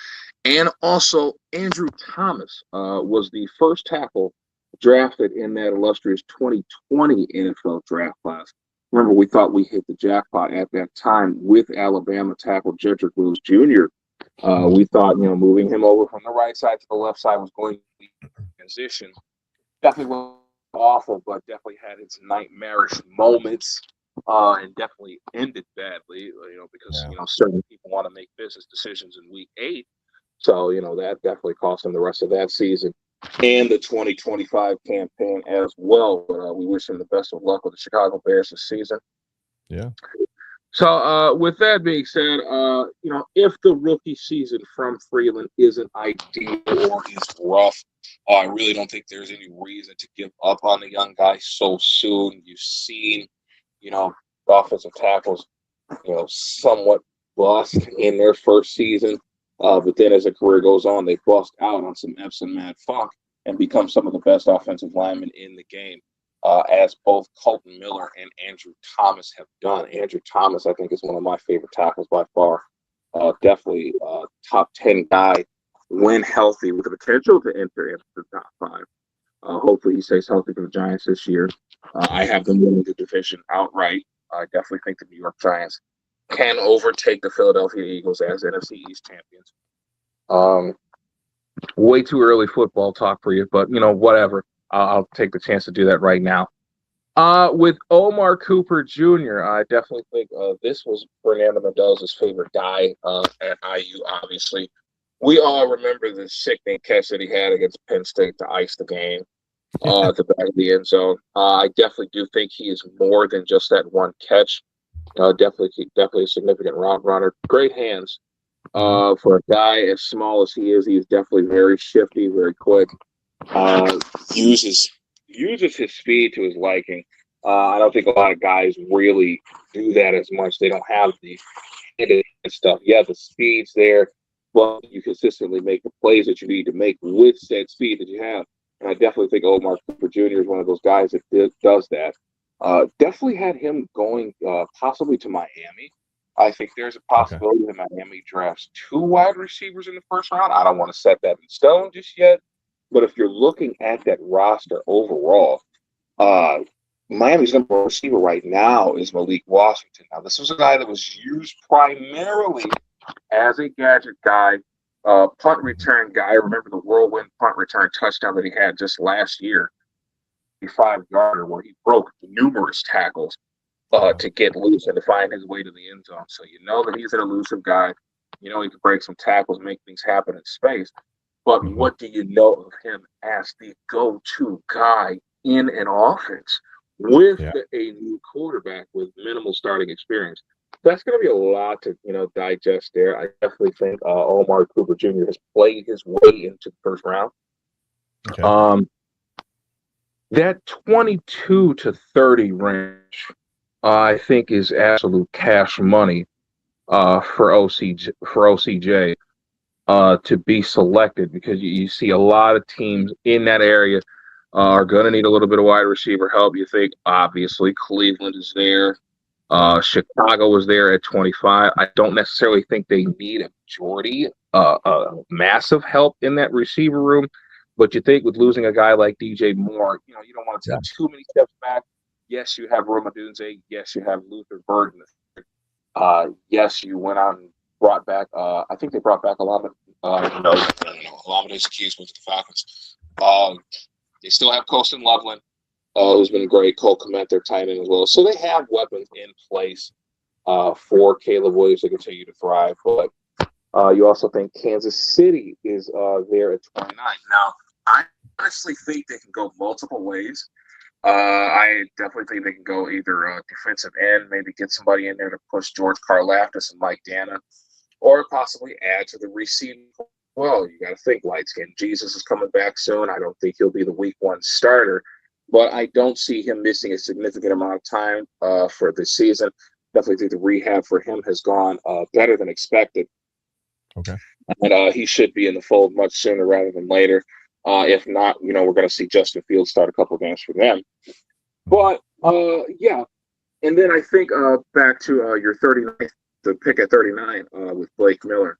And also, Andrew Thomas was the first tackle drafted in that illustrious 2020 NFL draft class. Remember, we thought we hit the jackpot at that time with Alabama tackle Jedrick Wills Jr. We thought, moving him over from the right side to the left side was going to be a transition. Definitely was awful, but definitely had its nightmarish moments. And definitely ended badly, because certain people want to make business decisions in week 8. So, that definitely cost him the rest of that season and the 2025 campaign as well. But we wish him the best of luck with the Chicago Bears this season. Yeah. So, with that being said, if the rookie season from Freeland isn't ideal or is rough, I really don't think there's any reason to give up on the young guy so soon. You've seen, offensive tackles, somewhat bust in their first season, but then as the career goes on, they bust out on some Epps and Mad Funk and become some of the best offensive linemen in the game. As both Colton Miller and Andrew Thomas have done. Andrew Thomas, I think, is one of my favorite tackles by far. Definitely top 10 guy when healthy with the potential to enter into the top 5. Hopefully he stays healthy for the Giants this year. I have them winning the division outright. I definitely think the New York Giants can overtake the Philadelphia Eagles as NFC East champions. Way too early football talk for you, but, whatever. I'll take the chance to do that right now. With Omar Cooper Jr., I definitely think this was Fernando Mendoza's favorite guy at IU, obviously. We all remember the sickening catch that he had against Penn State to ice the game at the back of the end zone. I definitely do think he is more than just that one catch. Definitely a significant route runner. Great hands. For a guy as small as he is definitely very shifty, very quick. Uses his speed to his liking. I don't think a lot of guys really do that as much. They don't have the stuff. Yeah, the speed's there, but you consistently make the plays that you need to make with that speed that you have. And I definitely think Omar Cooper Jr. is one of those guys that does that. Definitely had him going possibly to Miami. I think there's a possibility that Miami drafts 2 wide receivers in the first round. I don't want to set that in stone just yet. But if you're looking at that roster overall, Miami's number 1 receiver right now is Malik Washington. Now, this was a guy that was used primarily as a gadget guy, punt return guy. Remember the whirlwind punt return touchdown that he had just last year, a 5-yarder where he broke numerous tackles to get loose and to find his way to the end zone. So you know that he's an elusive guy. You know he can break some tackles, make things happen in space. But what do you know of him as the go-to guy in an offense with a new quarterback with minimal starting experience? That's going to be a lot to, digest there. I definitely think Omar Cooper Jr. has played his way into the first round. Okay. That 22 to 30 range, I think, is absolute cash money for OCJ. To be selected, because you see a lot of teams in that area are going to need a little bit of wide receiver help. You think, obviously, Cleveland is there. Chicago is there at 25. I don't necessarily think they need a majority, massive help in that receiver room. But you think with losing a guy like DJ Moore, you don't want to take too many steps back. Yes, you have Roma Dunze. Yes, you have Luther Burden. Yes, you went on and brought back, I think they brought back a lot of Olamide's keys with the Falcons. They still have Colston Loveland, who's been great. Cole Kmet, their tight end as well. So they have weapons in place for Caleb Williams to continue to thrive. But you also think Kansas City is there at 29. Now, I honestly think they can go multiple ways. I definitely think they can go either defensive end, maybe get somebody in there to push George Karlaftis and Mike Dana, or possibly add to the receiving. Well, you got to think light skin. Jesus is coming back soon. I don't think he'll be the week 1 starter, but I don't see him missing a significant amount of time for this season. Definitely think the rehab for him has gone better than expected. Okay. And he should be in the fold much sooner rather than later. If not, we're going to see Justin Fields start a couple games for them. But, yeah. And then I think back to your 39th, the pick at 39 with Blake Miller.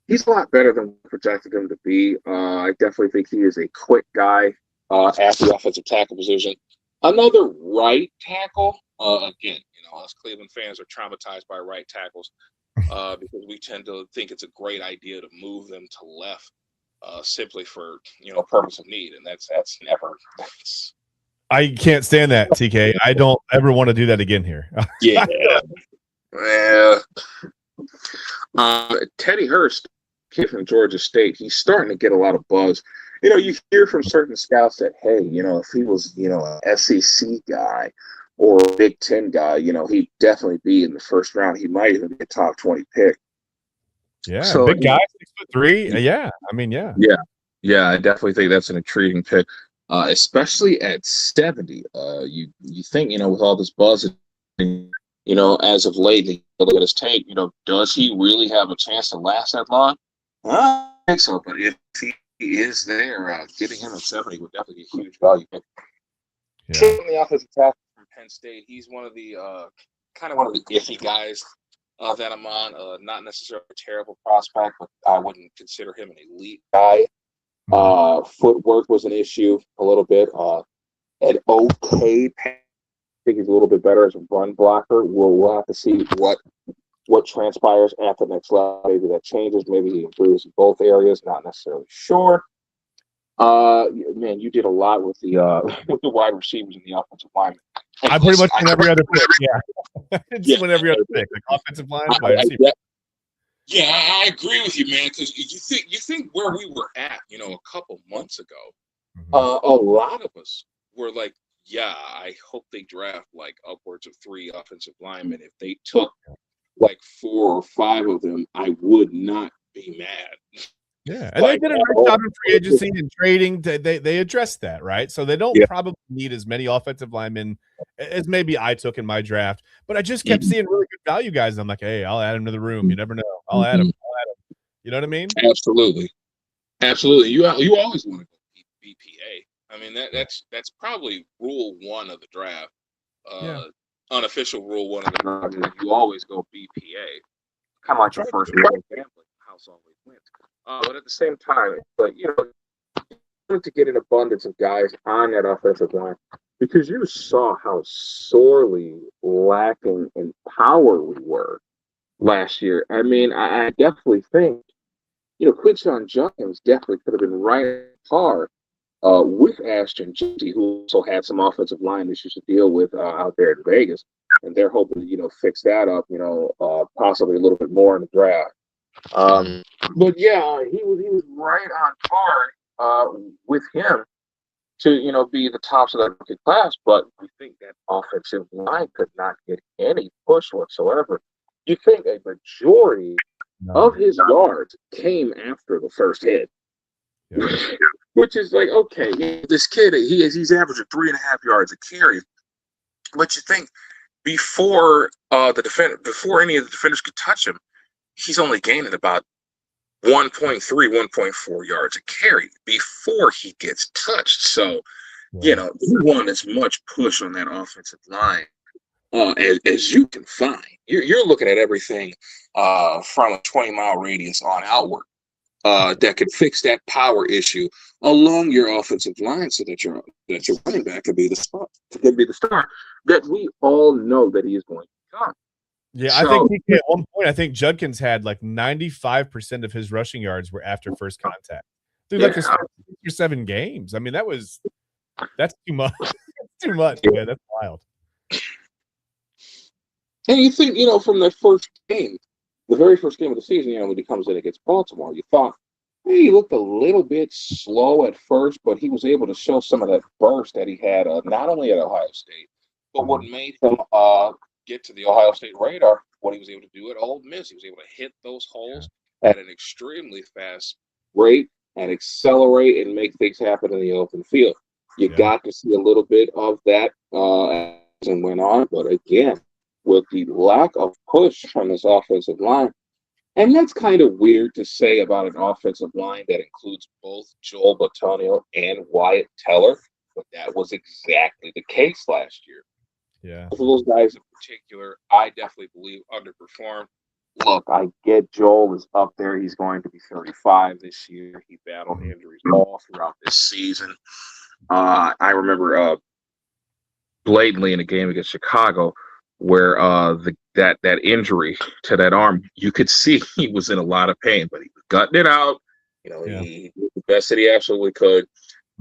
He's a lot better than we projected him to be. I definitely think he is a quick guy at the offensive tackle position. Another right tackle. Again, us Cleveland fans are traumatized by right tackles because we tend to think it's a great idea to move them to left. Simply for purpose of need, and that's never. I can't stand that, TK. I don't ever want to do that again here. Yeah. Teddy Hurst, kid from Georgia State, he's starting to get a lot of buzz. You hear from certain scouts that, hey, if he was, an SEC guy or a Big Ten guy, he'd definitely be in the first round. He might even be a top 20 pick. Yeah, So, big guy, 6'3". Yeah, I mean, yeah. Yeah, I definitely think that's an intriguing pick, especially at 70. You think, with all this buzz, as of late, you look at his tape, does he really have a chance to last that long? I don't think so, but if he is there, getting him at 70 would definitely be a huge value. Yeah. The offensive tackle from Penn State, he's one of the kind of one of the iffy guys that I'm on. Not necessarily a terrible prospect, but I wouldn't consider him an elite guy. Footwork was an issue a little bit. An okay pass. I think he's a little bit better as a run blocker. We'll have to see what transpires at the next level. Maybe that changes. Maybe he improves in both areas. Not necessarily sure. Man, you did a lot with the with the wide receivers and the offensive linemen. I pretty much win every other pick. Yeah, just win every other pick, like offensive line, wide receiver. Yeah, I agree with you, man. Because you think where we were at, a couple months ago, a lot of us were like, yeah, I hope they draft like upwards of 3 offensive linemen. If they took like 4 or 5 of them, I would not be mad. Yeah, and they did a nice job in free agency and trading. They addressed that, right? So they don't probably need as many offensive linemen as maybe I took in my draft. But I just kept seeing really good value guys. I'm like, hey, I'll add him to the room. You never know. I'll add him. You know what I mean? Absolutely. You always want to go BPA. I mean that's probably rule 1 of the draft. Unofficial rule 1 of the draft is you always go BPA. Kind of like your first rule of gambling. House always wins. But at the same time, you need to get an abundance of guys on that offensive line because you saw how sorely lacking in power we were last year. I mean, I definitely think, Quinshon Judkins definitely could have been right at par with Ashton Jeanty, who also had some offensive line issues to deal with out there in Vegas. And they're hoping to, fix that up, possibly a little bit more in the draft. But yeah, he was right on par with him to be the tops of that rookie class. But we think that offensive line could not get any push whatsoever. You think a majority of his yards came after the first hit, which is like, okay, this kid he's averaging 3.5 yards a carry, but you think before before any of the defenders could touch him, he's only gaining about 1.3, 1.4 yards a carry before he gets touched. So, you want as much push on that offensive line as you can find. You're looking at everything from a 20-mile radius on outward that could fix that power issue along your offensive line so that your running back could be the star that we all know that he is going to become. Yeah, I think at one point, I think Judkins had like 95% of his rushing yards were after first contact. Dude, like 6 or 7 games. I mean, that's too much. That's too much, man. That's wild. And you think, from the first game, the very first game of the season, when he comes in against Baltimore, you thought, hey, he looked a little bit slow at first, but he was able to show some of that burst that he had not only at Ohio State, but what made him get to the Ohio State radar, what he was able to do at Ole Miss. He was able to hit those holes at an extremely fast rate and accelerate and make things happen in the open field. You got to see a little bit of that as it went on, but again, with the lack of push from this offensive line, and that's kind of weird to say about an offensive line that includes both Joel Bitonio and Wyatt Teller, but that was exactly the case last year. Yeah. For those guys in particular, I definitely believe underperformed. Look, I get Joel is up there. He's going to be 35 this year. He battled injuries all throughout this season. I remember blatantly in a game against Chicago where that injury to that arm, you could see he was in a lot of pain, but he was gutting it out. He did the best that he absolutely could.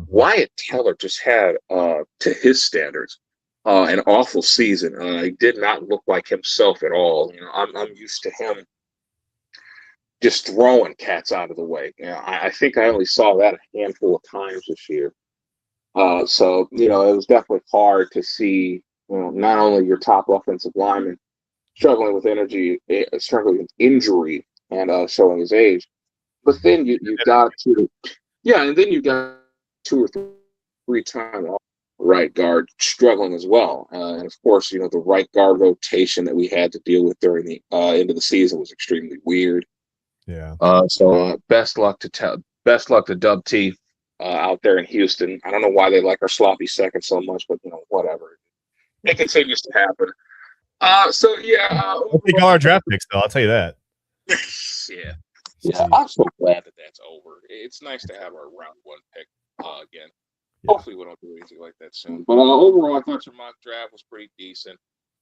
Wyatt Teller just had, to his standards, an awful season. He did not look like himself at all. I'm used to him just throwing cats out of the way. I think I only saw that a handful of times this year. So it was definitely hard to see not only your top offensive lineman struggling with struggling with injury, and showing his age, but then you got to, yeah, and then you got 2 or 3 time right guard struggling as well, and of course, the right guard rotation that we had to deal with during the end of the season was extremely weird. Yeah. So best luck to Dub T out there in Houston. I don't know why they like our sloppy second so much, but whatever. It continues to happen. So yeah, We'll take all our draft picks, though. I'll tell you that. yeah. I'm so glad that that's over. It's nice to have our round 1 pick again. Yeah. Hopefully, we don't do anything like that soon. But overall, I thought your mock draft was pretty decent.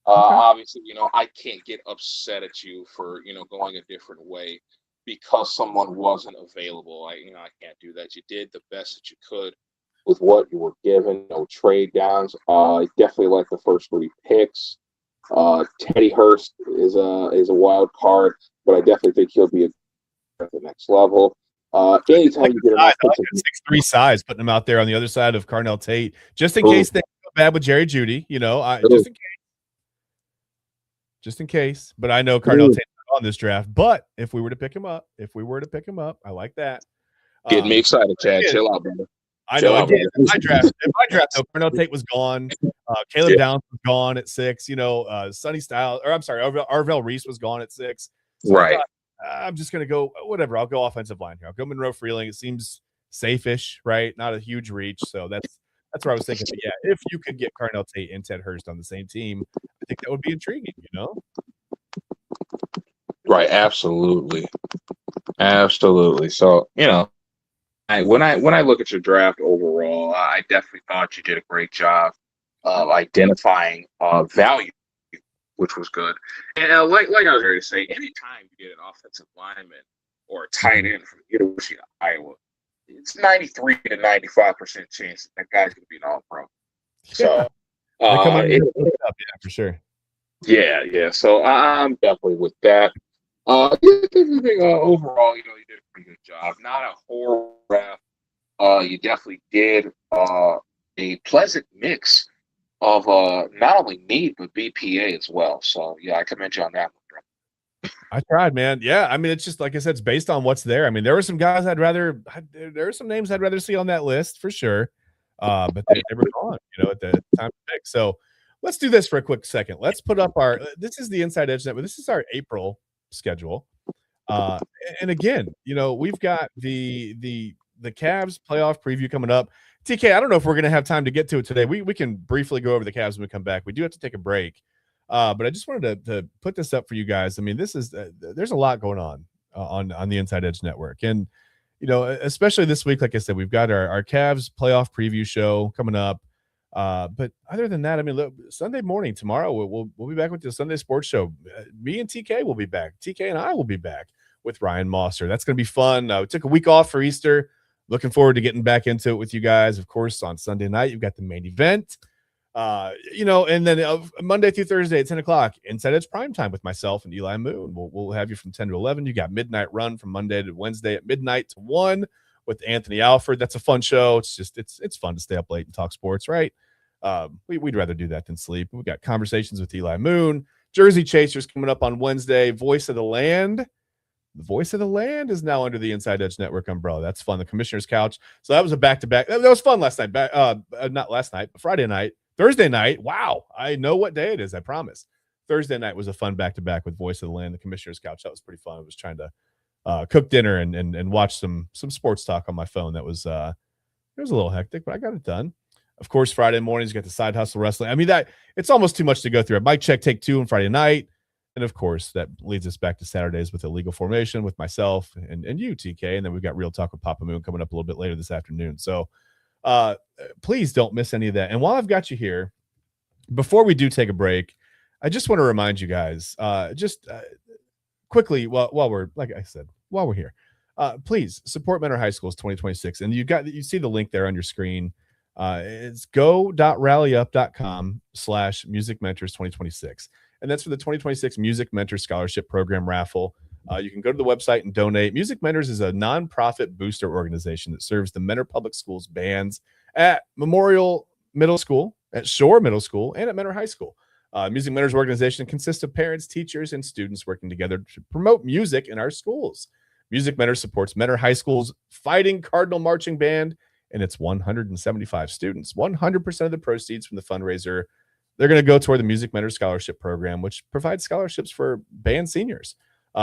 Obviously, I can't get upset at you for going a different way because someone wasn't available. I can't do that. You did the best that you could with what you were given. No trade downs. I definitely like the first 3 picks. Teddy Hurst is a wild card, but I definitely think he'll be at the next level. Anytime you get an offensive, 6'3" size, putting him out there on the other side of Carnell Tate, just in case things go bad with Jerry Jeudy. Just in case. But I know Carnell Tate on this draft. But if we were to pick him up, I like that. Getting me excited, Chad. Chill out, brother. I know. Again, in my draft, though, Carnell Tate was gone. Caleb Downs was gone at 6. Sonny Styles, or I'm sorry, Arvell Reese was gone at 6. So right. I'm just going to go whatever. I'll go offensive line here. I'll go Monroe Freeling. It seems safe-ish, right? Not a huge reach. So that's what I was thinking. But yeah, if you could get Carnell Tate and Ted Hurst on the same team, I think that would be intriguing, Right. Absolutely. So, when I look at your draft overall, I definitely thought you did a great job of identifying value, which was good. And like I was ready to say, anytime you get an offensive lineman or a tight end from the University of Iowa, it's 93 to 95% chance that guy's going to be an All-Pro. So, for sure. Yeah. So I'm definitely with that. Overall, you did a pretty good job. Not a horrible draft. You definitely did a pleasant mix of not only need but BPA as well. So yeah, I commend you on that one. I tried, man. Yeah, I mean, it's just like I said, it's based on what's there. I mean, there were some guys there are some names I'd rather see on that list for sure, but they were gone, at the time to pick. So let's do this for a quick second. Let's put up this is the Inside Edge Network. This is our April schedule. And again, we've got the Cavs playoff preview coming up. TK, I don't know if we're going to have time to get to it today. We can briefly go over the Cavs when we come back. We do have to take a break. But I just wanted to put this up for you guys. I mean, this is there's a lot going on the Inside Edge Network. And, especially this week, like I said, we've got our Cavs playoff preview show coming up. But other than that, I mean, look, Sunday morning, tomorrow, we'll be back with the Sunday Sports Show. Me and TK will be back. TK and I will be back with Ryan Mosser. That's going to be fun. We took a week off for Easter. Looking forward to getting back into it with you guys. Of course, on Sunday night, you've got the main event. And then Monday through Thursday at 10 o'clock, Inside Edge Prime Time with myself and Eli Moon. We'll have you from 10 to 11. You got Midnight Run from Monday to Wednesday at midnight to 1 with Anthony Alford. That's a fun show. It's just it's fun to stay up late and talk sports, right? We'd rather do that than sleep. We got Conversations with Eli Moon. Jersey Chasers coming up on Wednesday. Voice of the Land. The Voice of the Land is now under the Inside Edge Network umbrella. That's fun. The Commissioner's Couch. So that was a back-to-back. That was fun last night. Not last night, but Friday night. Thursday night. Wow. I know what day it is. I promise. Thursday night was a fun back-to-back with Voice of the Land, the Commissioner's Couch. That was pretty fun. I was trying to cook dinner and watch some sports talk on my phone. That was it was a little hectic, but I got it done. Of course, Friday mornings, you got the Side Hustle Wrestling. I mean, it's almost too much to go through. A Mic Check Take 2 on Friday night. And of course, that leads us back to Saturdays with Illegal Formation with myself and you, TK. And then we've got Real Talk with Papa Moon coming up a little bit later this afternoon. So please don't miss any of that. And while I've got you here, before we do take a break, I just want to remind you guys, quickly, while we're here, please support Mentor High School's 2026. And you see the link there on your screen. It's go.rallyup.com/Music Mentors 2026. And that's for the 2026 Music Mentor Scholarship Program raffle. You can go to the website and donate. Music Mentors is a nonprofit booster organization that serves the Mentor Public Schools bands at Memorial Middle School at Shore Middle School and at Mentor High School. Music Mentors organization consists of parents, teachers, and students working together to promote music in our schools. Music Mentors supports Mentor High School's Fighting Cardinal Marching Band and its 175 students. 100% of the proceeds from the fundraiser, they're going to go toward the Music Mentors Scholarship Program, which provides scholarships for band seniors.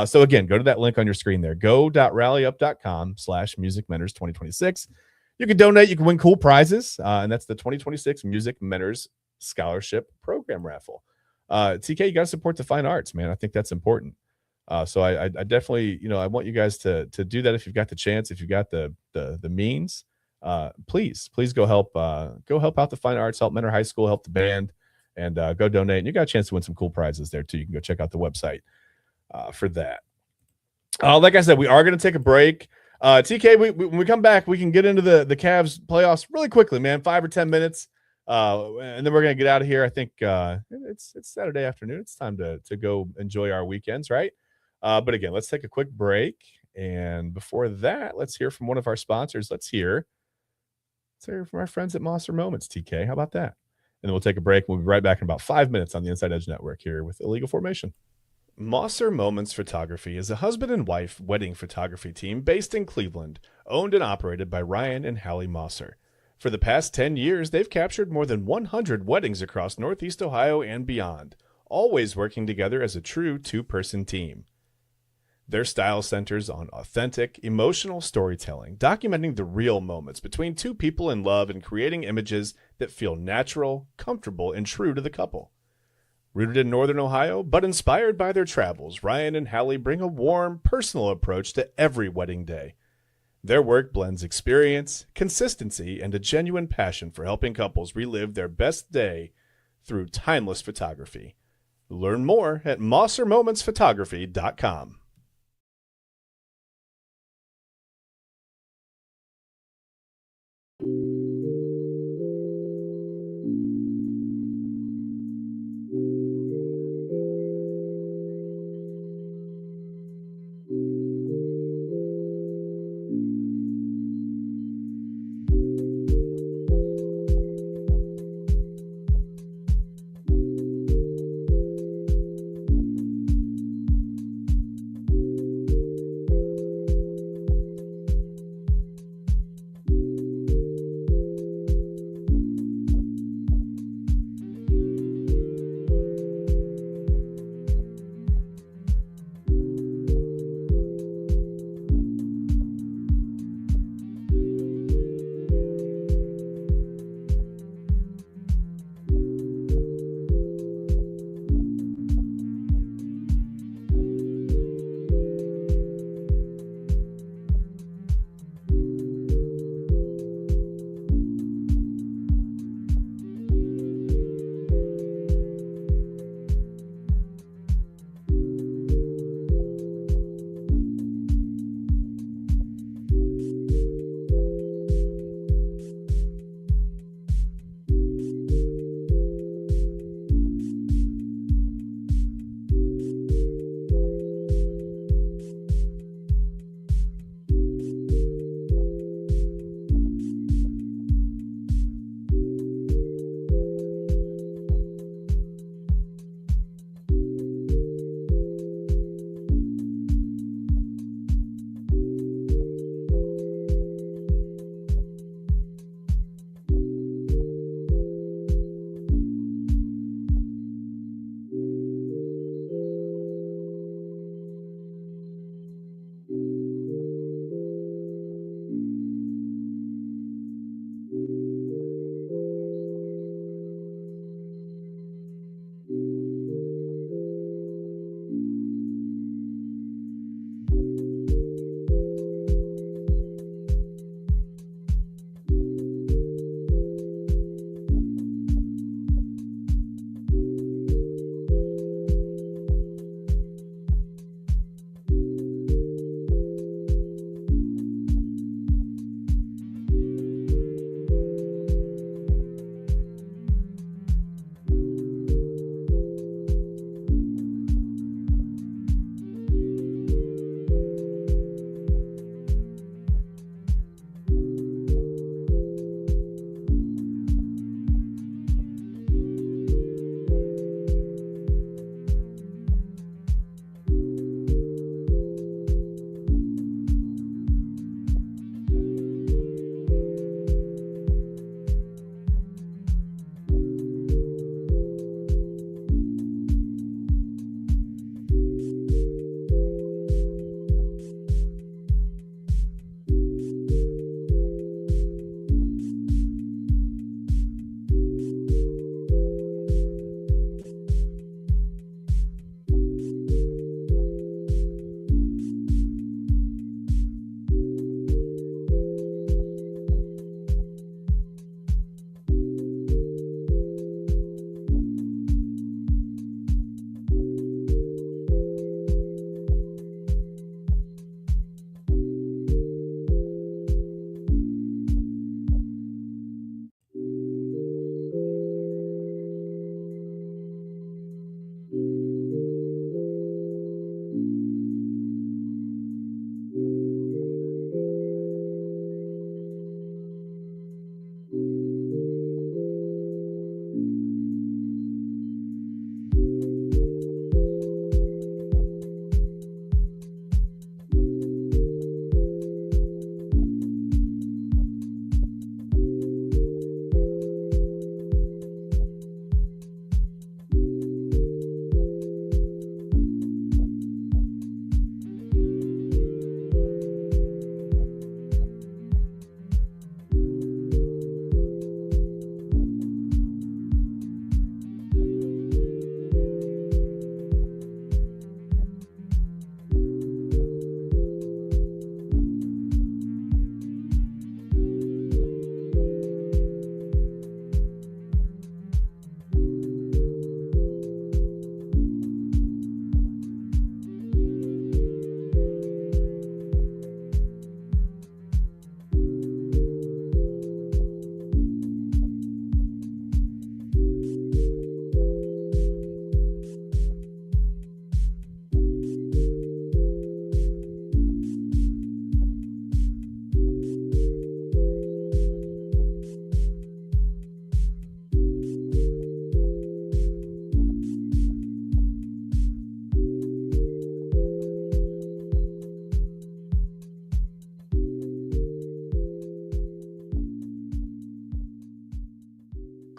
So again, go to that link on your screen there, go.rallyup.com/Music Mentors 2026. You can donate, you can win cool prizes, and that's the 2026 Music Mentors Scholarship Program raffle. TK, you got to support the fine arts, man. I think that's important. So I definitely, I want you guys to do that if you've got the chance, if you've got the means. Please go help out the fine arts, help Mentor High School, help the band, and go donate. And you got a chance to win some cool prizes there too. You can go check out the website for that. Like I said, we are going to take a break. TK, when we come back, we can get into the Cavs playoffs really quickly, man. 5 or 10 minutes. And then we're going to get out of here. I think it's Saturday afternoon. It's time to go enjoy our weekends, right? But again, let's take a quick break. And before that, let's hear from one of our sponsors. Let's hear from our friends at Monster Moments, TK. How about that? And then we'll take a break. We'll be right back in about 5 minutes on the Inside Edge Network here with Illegal Formation. Mosser Moments Photography is a husband and wife wedding photography team based in Cleveland, owned and operated by Ryan and Hallie Mosser. For the past 10 years, they've captured more than 100 weddings across Northeast Ohio and beyond, always working together as a true two-person team. Their style centers on authentic, emotional storytelling, documenting the real moments between two people in love and creating images that feel natural, comfortable, and true to the couple. Rooted in Northern Ohio, but inspired by their travels, Ryan and Hallie bring a warm, personal approach to every wedding day. Their work blends experience, consistency, and a genuine passion for helping couples relive their best day through timeless photography. Learn more at MosserMomentsPhotography.com.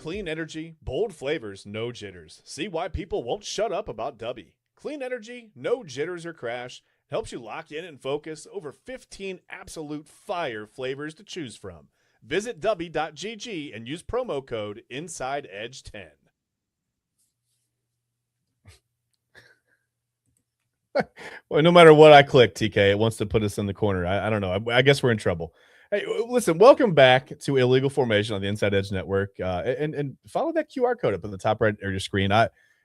clean energy, bold flavors, no jitters. See why people won't shut up about Dubby. Clean energy, no jitters or crash. Helps you lock in and focus. Over 15 absolute fire flavors to choose from. Visit Dubby.gg and use promo code InsideEdge10. Well, no matter what I click, TK, it wants to put us in the corner. I don't know. I guess we're in trouble. Hey, listen, welcome back to Illegal Formation on the Inside Edge Network. And follow that QR code up on the top right of your screen.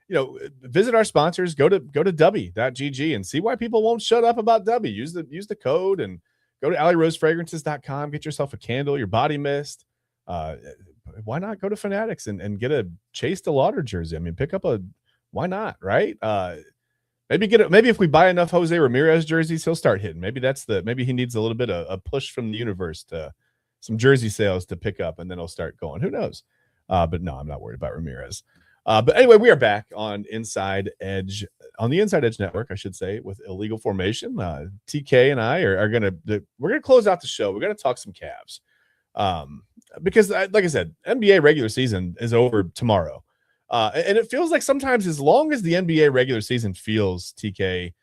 Visit our sponsors. Go to Dubby.gg and see why people won't shut up about Dubby. Use the code and go to AllieRoseFragrances.com. Get yourself a candle, your body mist. Why not go to Fanatics and get a Chase DeLauder jersey? I mean, why not, right? Maybe if we buy enough Jose Ramirez jerseys, he'll start hitting. Maybe he needs a little bit of a push from the universe to some jersey sales to pick up, and then he'll start going. Who knows? But no, I'm not worried about Ramirez. But anyway, we are back on the Inside Edge Network, I should say, with Illegal Formation. TK and I are we're gonna close out the show. We're gonna talk some Cavs, because like I said, NBA regular season is over tomorrow. And it feels like sometimes, as long as the NBA regular season feels, TK,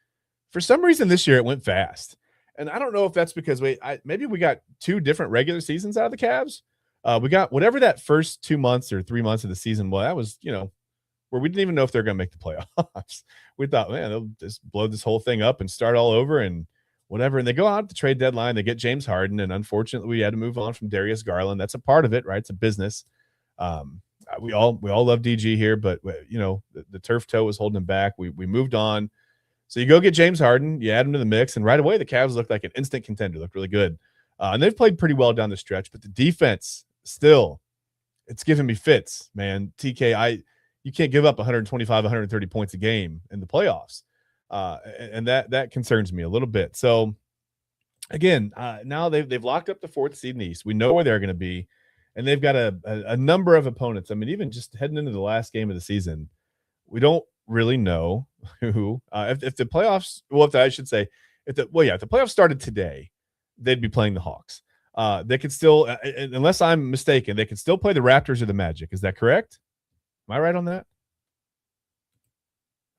for some reason this year it went fast. And I don't know if that's because maybe we got 2 different regular seasons out of the Cavs. We got whatever that first 2 months or 3 months of the season was. That was, where we didn't even know if they're going to make the playoffs. We thought, man, they'll just blow this whole thing up and start all over and whatever. And they go out at the trade deadline. They get James Harden. And unfortunately, we had to move on from Darius Garland. That's a part of it, right? It's a business. We all love DG here, but the turf toe was holding him back. We moved on. So you go get James Harden, you add him to the mix, and right away the Cavs looked like an instant contender, looked really good. And they've played pretty well down the stretch, but the defense still, it's giving me fits, man. TK, you can't give up 125, 130 points a game in the playoffs. And that concerns me a little bit. So again, now they've locked up the 4th seed in the East. We know where they're going to be. And they've got a number of opponents. I mean, even just heading into the last game of the season, we don't really know who. If the playoffs, if the playoffs started today, they'd be playing the Hawks. They could still, unless I'm mistaken, they could still play the Raptors or the Magic. Is that correct? Am I right on that?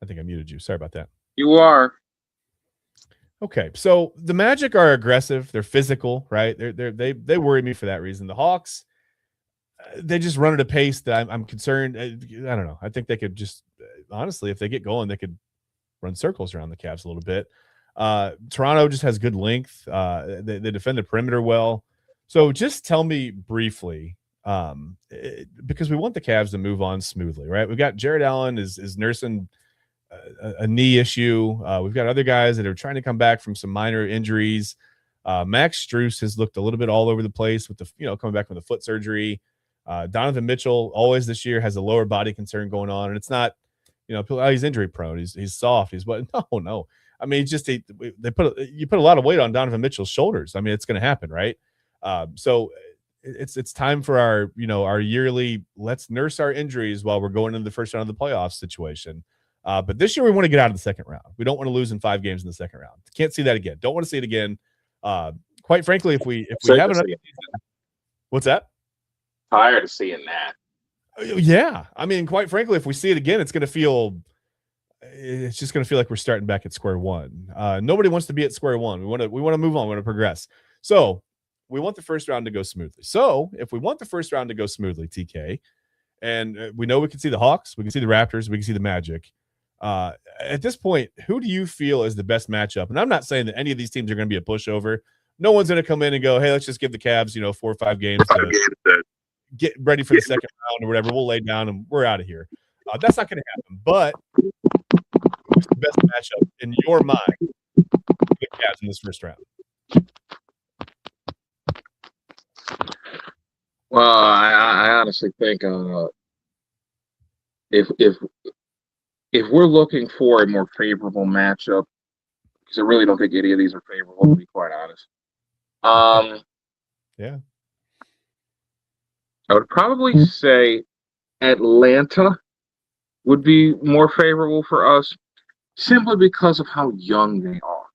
I think I muted you. Sorry about that. You are. Okay, so the Magic are aggressive. They're physical, right? They worry me for that reason. The Hawks, they just run at a pace that I'm concerned. I don't know. I think they could just, honestly, if they get going, they could run circles around the Cavs a little bit. Toronto just has good length. They defend the perimeter well. So just tell me briefly, because we want the Cavs to move on smoothly, right? We've got Jared Allen is nursing a knee issue. We've got other guys that are trying to come back from some minor injuries. Max Strus has looked a little bit all over the place with coming back from the foot surgery. Donovan Mitchell always this year has a lower body concern going on, and it's not, he's injury prone. He's soft. He's what? No. I mean, you put a lot of weight on Donovan Mitchell's shoulders. I mean, it's going to happen, right? So it's time for our yearly let's nurse our injuries while we're going into the first round of the playoffs situation. But this year we want to get out of the second round. We don't want to lose in 5 games in the second round. Can't see that again. Don't want to see it again. Quite frankly, if we have another season, what's that? Tired of seeing that. Yeah, I mean, quite frankly, if we see it again, it's just going to feel like we're starting back at square one. Nobody wants to be at square one. We want to move on. We want to progress. So we want the first round to go smoothly. So if we want the first round to go smoothly, TK, and we know we can see the Hawks, we can see the Raptors, we can see the Magic. At this point, who do you feel is the best matchup? And I'm not saying that any of these teams are going to be a pushover. No one's going to come in and go, hey, let's just give the Cavs, 4 or 5 games to get ready for the second round or whatever. We'll lay down and we're out of here. That's not going to happen. But who's the best matchup in your mind for the Cavs in this first round? Well, I honestly think if we're looking for a more favorable matchup, because I really don't think any of these are favorable, to be quite honest. Yeah. I would probably say Atlanta would be more favorable for us simply because of how young they are.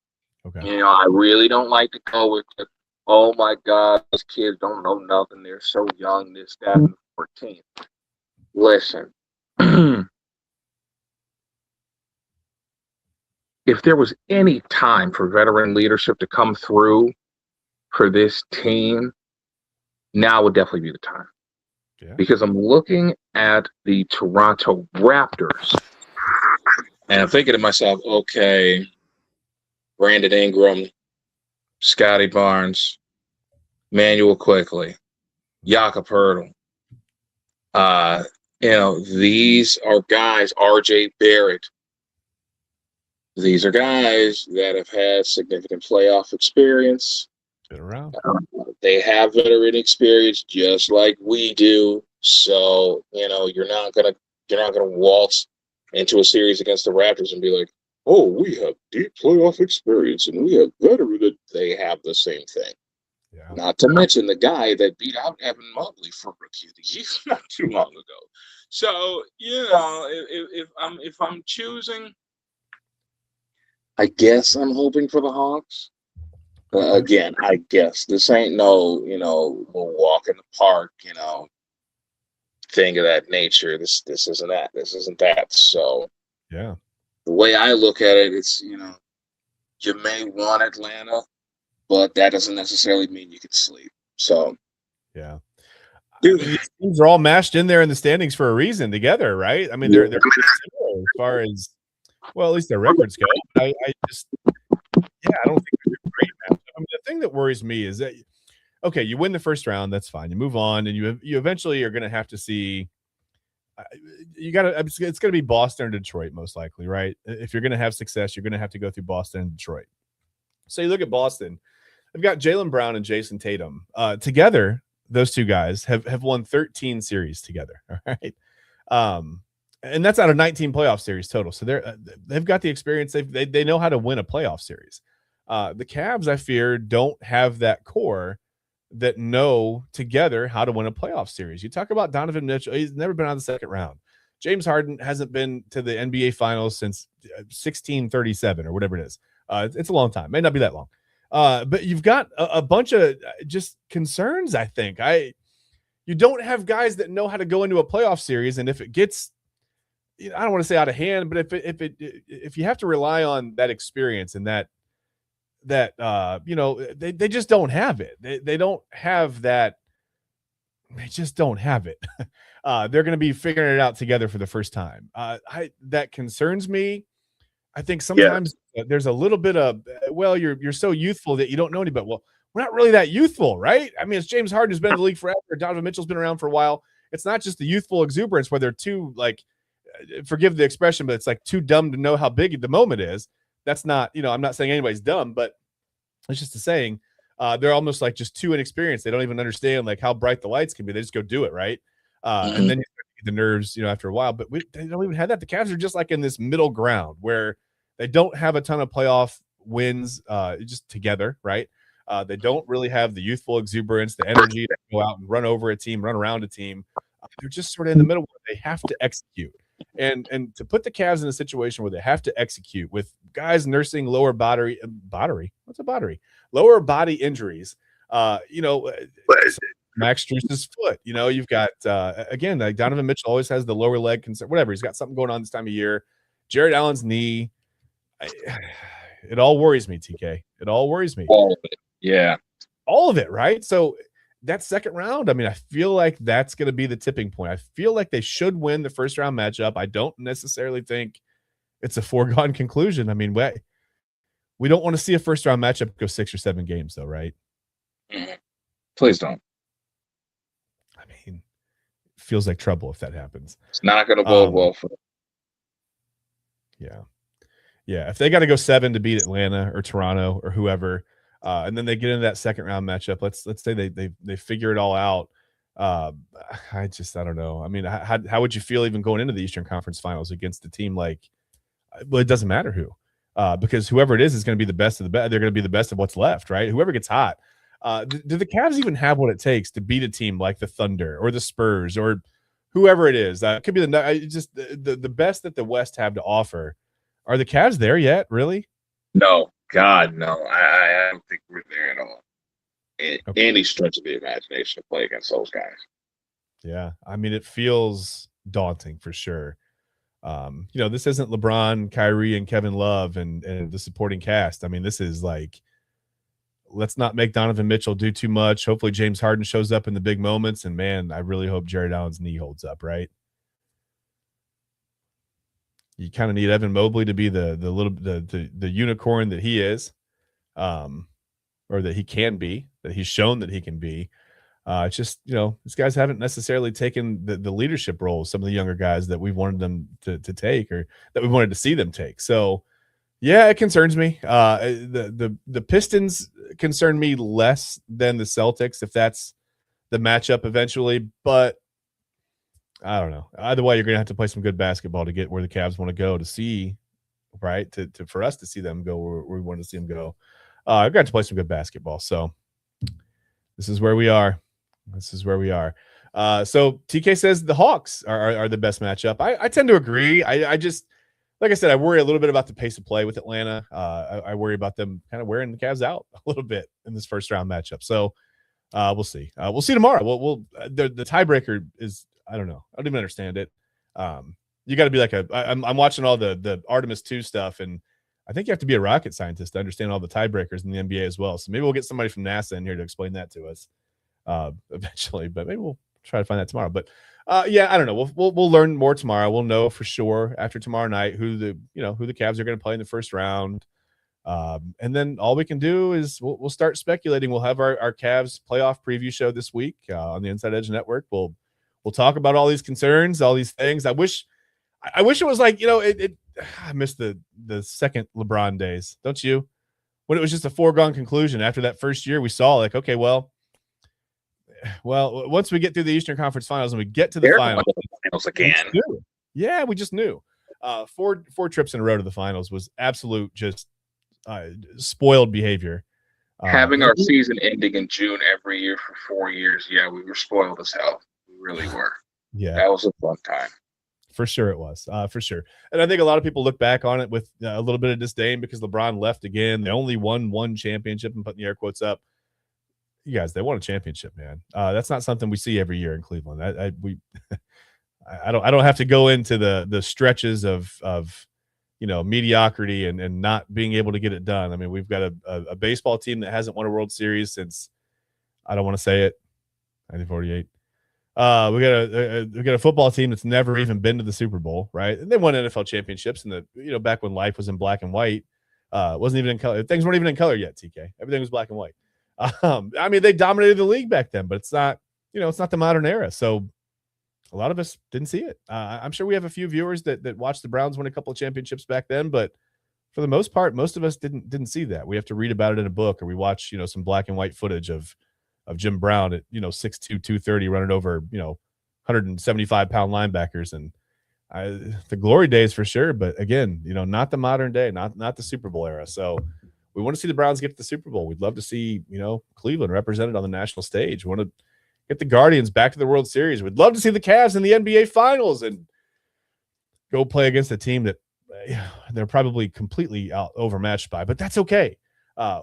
Okay. I really don't like to go with the, oh my God, those kids don't know nothing. They're so young, this, that, and 14. Listen, if there was any time for veteran leadership to come through for this team, now would definitely be the time. Yeah. Because I'm looking at the Toronto Raptors and I'm thinking to myself, okay, Brandon Ingram, Scotty Barnes, Manuel Quickly, Jakob Hurtle. These are guys, RJ Barrett. These are guys that have had significant playoff experience. Been around. They have veteran experience just like we do. So, you're not gonna waltz into a series against the Raptors and be like, oh, we have deep playoff experience and we have veteran. They have the same thing. Yeah. Not to mention the guy that beat out Evan Mobley for Rookie of the Year not too long ago. So, if I'm choosing, I guess I'm hoping for the Hawks. Again, I guess this ain't no, we'll walk in the park, thing of that nature. This isn't that. This isn't that. So, Yeah. the way I look at it, it's, you may want Atlanta, but that doesn't necessarily mean you can sleep. So, yeah. These teams are all mashed in there in the standings for a reason together, right? I mean, they're similar as far as, well, at least their records go. I don't think they're a great matchup. I mean, the thing that worries me is that, okay, you win the first round, that's fine. You move on, and you eventually are going to have to see. It's going to be Boston or Detroit most likely, right? If you're going to have success, you're going to have to go through Boston and Detroit. So you look at Boston. They've got Jaylen Brown and Jason Tatum together. Those two guys have won 13 series together. All right. And that's out of 19 playoff series total. So they've got the experience. They know how to win a playoff series. The Cavs, I fear, don't have that core that know together how to win a playoff series. You talk about Donovan Mitchell. He's never been out of the second round. James Harden hasn't been to the NBA finals since 1637 or whatever it is. It's a long time. May not be that long. But you've got a bunch of just concerns, I think. You don't have guys that know how to go into a playoff series, and if it gets, I don't want to say out of hand, but if you have to rely on that experience and that they just don't have it. They don't have that. They just don't have it. They're going to be figuring it out together for the first time. That concerns me. I think sometimes there's a little bit of, well, you're so youthful that you don't know anybody. Well, we're not really that youthful, right? I mean, it's James Harden who's been in the league forever. Donovan Mitchell's been around for a while. It's not just the youthful exuberance where they're too, like, forgive the expression, but it's like too dumb to know how big the moment is. That's not, I'm not saying anybody's dumb, but it's just a saying. They're almost like just too inexperienced. They don't even understand like how bright the lights can be. They just go do it, right? And then you start to get the nerves, after a while. But they don't even have that. The Cavs are just like in this middle ground where they don't have a ton of playoff wins just together, right? They don't really have the youthful exuberance, the energy to go out and run over a team, run around a team. They're just sort of in the middle where they have to execute. And to put the Cavs in a situation where they have to execute with guys nursing lower body. What's a body? Lower body injuries. Max Strus's foot. You've got again, like Donovan Mitchell always has the lower leg concern. Whatever, he's got something going on this time of year. Jared Allen's knee. It all worries me, TK. It all worries me. All of it. Yeah. All of it, right? So that second round, I mean, I feel like that's going to be the tipping point. I feel like they should win the first round matchup. I don't necessarily think it's a foregone conclusion. I mean, we don't want to see a first round matchup go 6 or 7 games, though, right? Please don't. I mean, it feels like trouble if that happens. It's not going to bode well for them. Yeah. If they got to go 7 to beat Atlanta or Toronto or whoever, and then they get into that second round matchup, let's say they figure it all out. I don't know. I mean, how would you feel even going into the Eastern Conference Finals against a team like? Well, it doesn't matter who, because whoever it is going to be the best of the best. They're going to be the best of what's left, right? Whoever gets hot. Do the Cavs even have what it takes to beat a team like the Thunder or the Spurs or whoever it is? It could be the best that the West have to offer. Are the Cavs there yet? Really? No, God, no. I don't think we're there at all. Any stretch of the imagination to play against those guys. Yeah, I mean, it feels daunting for sure. This isn't LeBron, Kyrie, and Kevin Love and the supporting cast. I mean, this is like, let's not make Donovan Mitchell do too much. Hopefully James Harden shows up in the big moments. And man, I really hope Jared Allen's knee holds up, right? You kind of need Evan Mobley to be the unicorn that he is, or that he can be, that he's shown that he can be. It's just, these guys haven't necessarily taken the leadership roles, some of the younger guys that we wanted them to take, or that we wanted to see them take. So, yeah, it concerns me. The Pistons concern me less than the Celtics, if that's the matchup eventually. But I don't know. Either way, you're going to have to play some good basketball to get where the Cavs want to go, to see, right? For us to see them go where we want to see them go. I've got to play some good basketball. So this is where we are. So TK says the Hawks are the best matchup. I tend to agree. I just, like I said, I worry a little bit about the pace of play with Atlanta. I worry about them kind of wearing the Cavs out a little bit in this first round matchup. So we'll see. We'll see tomorrow. The tiebreaker is, I don't know. I don't even understand it. You got to be like I'm watching all the Artemis 2 stuff, and I think you have to be a rocket scientist to understand all the tiebreakers in the NBA as well. So maybe we'll get somebody from NASA in here to explain that to us eventually, but maybe we'll try to find that tomorrow. But yeah, I don't know. We'll learn more tomorrow. We'll know for sure after tomorrow night who the Cavs are going to play in the first round. And then all we can do is we'll start speculating. We'll have our Cavs playoff preview show this week on the Inside Edge Network. We'll talk about all these concerns, all these things. I wish it was like, I miss the second LeBron days, don't you? When it was just a foregone conclusion after that first year, we saw like, okay, well, once we get through the Eastern Conference Finals and we get to the finals again, we just knew. Four trips in a row to the finals was absolute just spoiled behavior. Having our season ending in June every year for 4 years, yeah, we were spoiled as hell. We really were. Yeah, that was a fun time. For sure it was. For sure. And I think a lot of people look back on it with a little bit of disdain because LeBron left again. They only won one championship, and putting the air quotes up. You guys, they won a championship, man. That's not something we see every year in Cleveland. I don't have to go into the stretches of mediocrity and not being able to get it done. I mean, we've got a baseball team that hasn't won a World Series since, I don't want to say it, 1948. We got a football team that's never even been to the Super Bowl, right? And they won NFL championships in the back when life was in black and white. Wasn't even in color. Things weren't even in color yet, TK. Everything was black and white. I mean, they dominated the league back then, but it's not the modern era. So a lot of us didn't see it. I'm sure we have a few viewers that watched the Browns win a couple of championships back then, but for the most part, most of us didn't see that. We have to read about it in a book, or we watch, some black and white footage of Jim Brown at, 6'2", 230 running over, 175-pound linebackers. And the glory days for sure. But again, not the modern day, not the Super Bowl era. So we want to see the Browns get to the Super Bowl. We'd love to see, Cleveland represented on the national stage. We want to get the Guardians back to the World Series. We'd love to see the Cavs in the NBA Finals and go play against a team that they're probably completely overmatched by, but that's okay.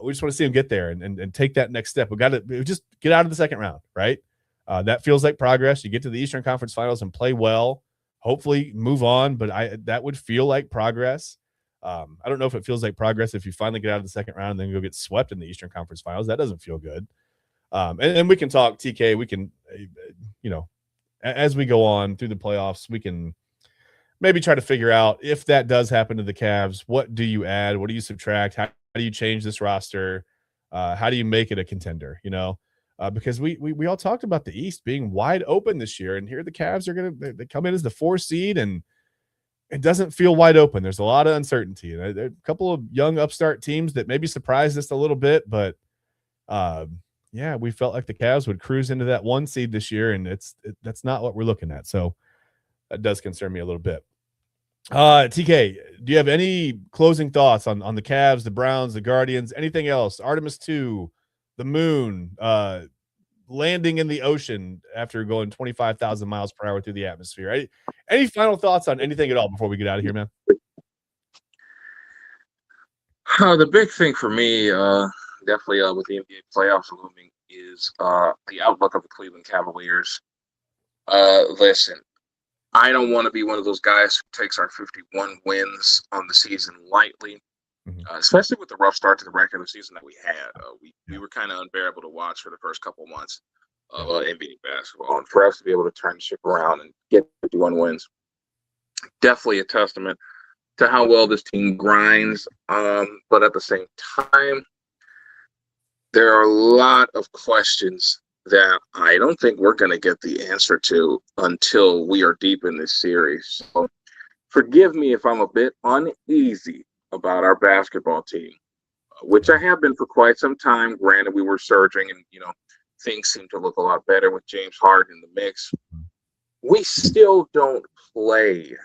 We just want to see them get there and take that next step. We got to just get out of the second round, right? That feels like progress. You get to the Eastern Conference Finals and play well, hopefully move on, but that would feel like progress. I don't know if it feels like progress if you finally get out of the second round and then go get swept in the Eastern Conference Finals. That doesn't feel good. And we can talk, TK, we can, as we go on through the playoffs, we can maybe try to figure out if that does happen to the Cavs, what do you add? What do you subtract? How do you change this roster? How do you make it a contender? Because we all talked about the East being wide open this year, and here the Cavs are they come in as the 4 seed, and it doesn't feel wide open. There's a lot of uncertainty. There are a couple of young upstart teams that maybe surprised us a little bit, but yeah, we felt like the Cavs would cruise into that 1 seed this year, and that's not what we're looking at. So that does concern me a little bit. TK, do you have any closing thoughts on the Cavs, the Browns, the Guardians, anything else? Artemis 2, the moon, landing in the ocean after going 25,000 miles per hour through the atmosphere. Any final thoughts on anything at all before we get out of here, man? The big thing for me, definitely with the NBA playoffs looming, is the outlook of the Cleveland Cavaliers. Listen, I don't want to be one of those guys who takes our 51 wins on the season lightly, especially with the rough start to the regular season that we had. We were kind of unbearable to watch for the first couple months of NBA basketball. And for us to be able to turn the ship around and get 51 wins, definitely a testament to how well this team grinds. But at the same time, there are a lot of questions that I don't think we're going to get the answer to until we are deep in this series. So forgive me if I'm a bit uneasy about our basketball team, which I have been for quite some time. Granted, we were surging and, things seem to look a lot better with James Harden in the mix. We still don't play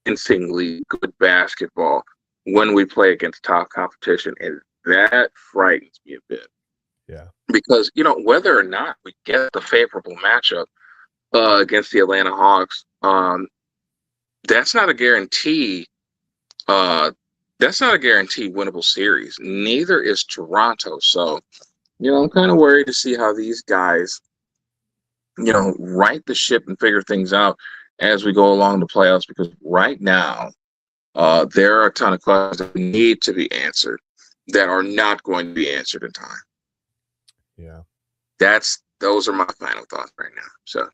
convincingly good basketball when we play against top competition, and that frightens me a bit. Yeah. Because, whether or not we get the favorable matchup against the Atlanta Hawks, that's not a guarantee. That's not a guaranteed winnable series. Neither is Toronto. So, I'm kind of worried to see how these guys, right the ship and figure things out as we go along the playoffs, because right now there are a ton of questions that need to be answered that are not going to be answered in time. Yeah. Those are my final thoughts right now. So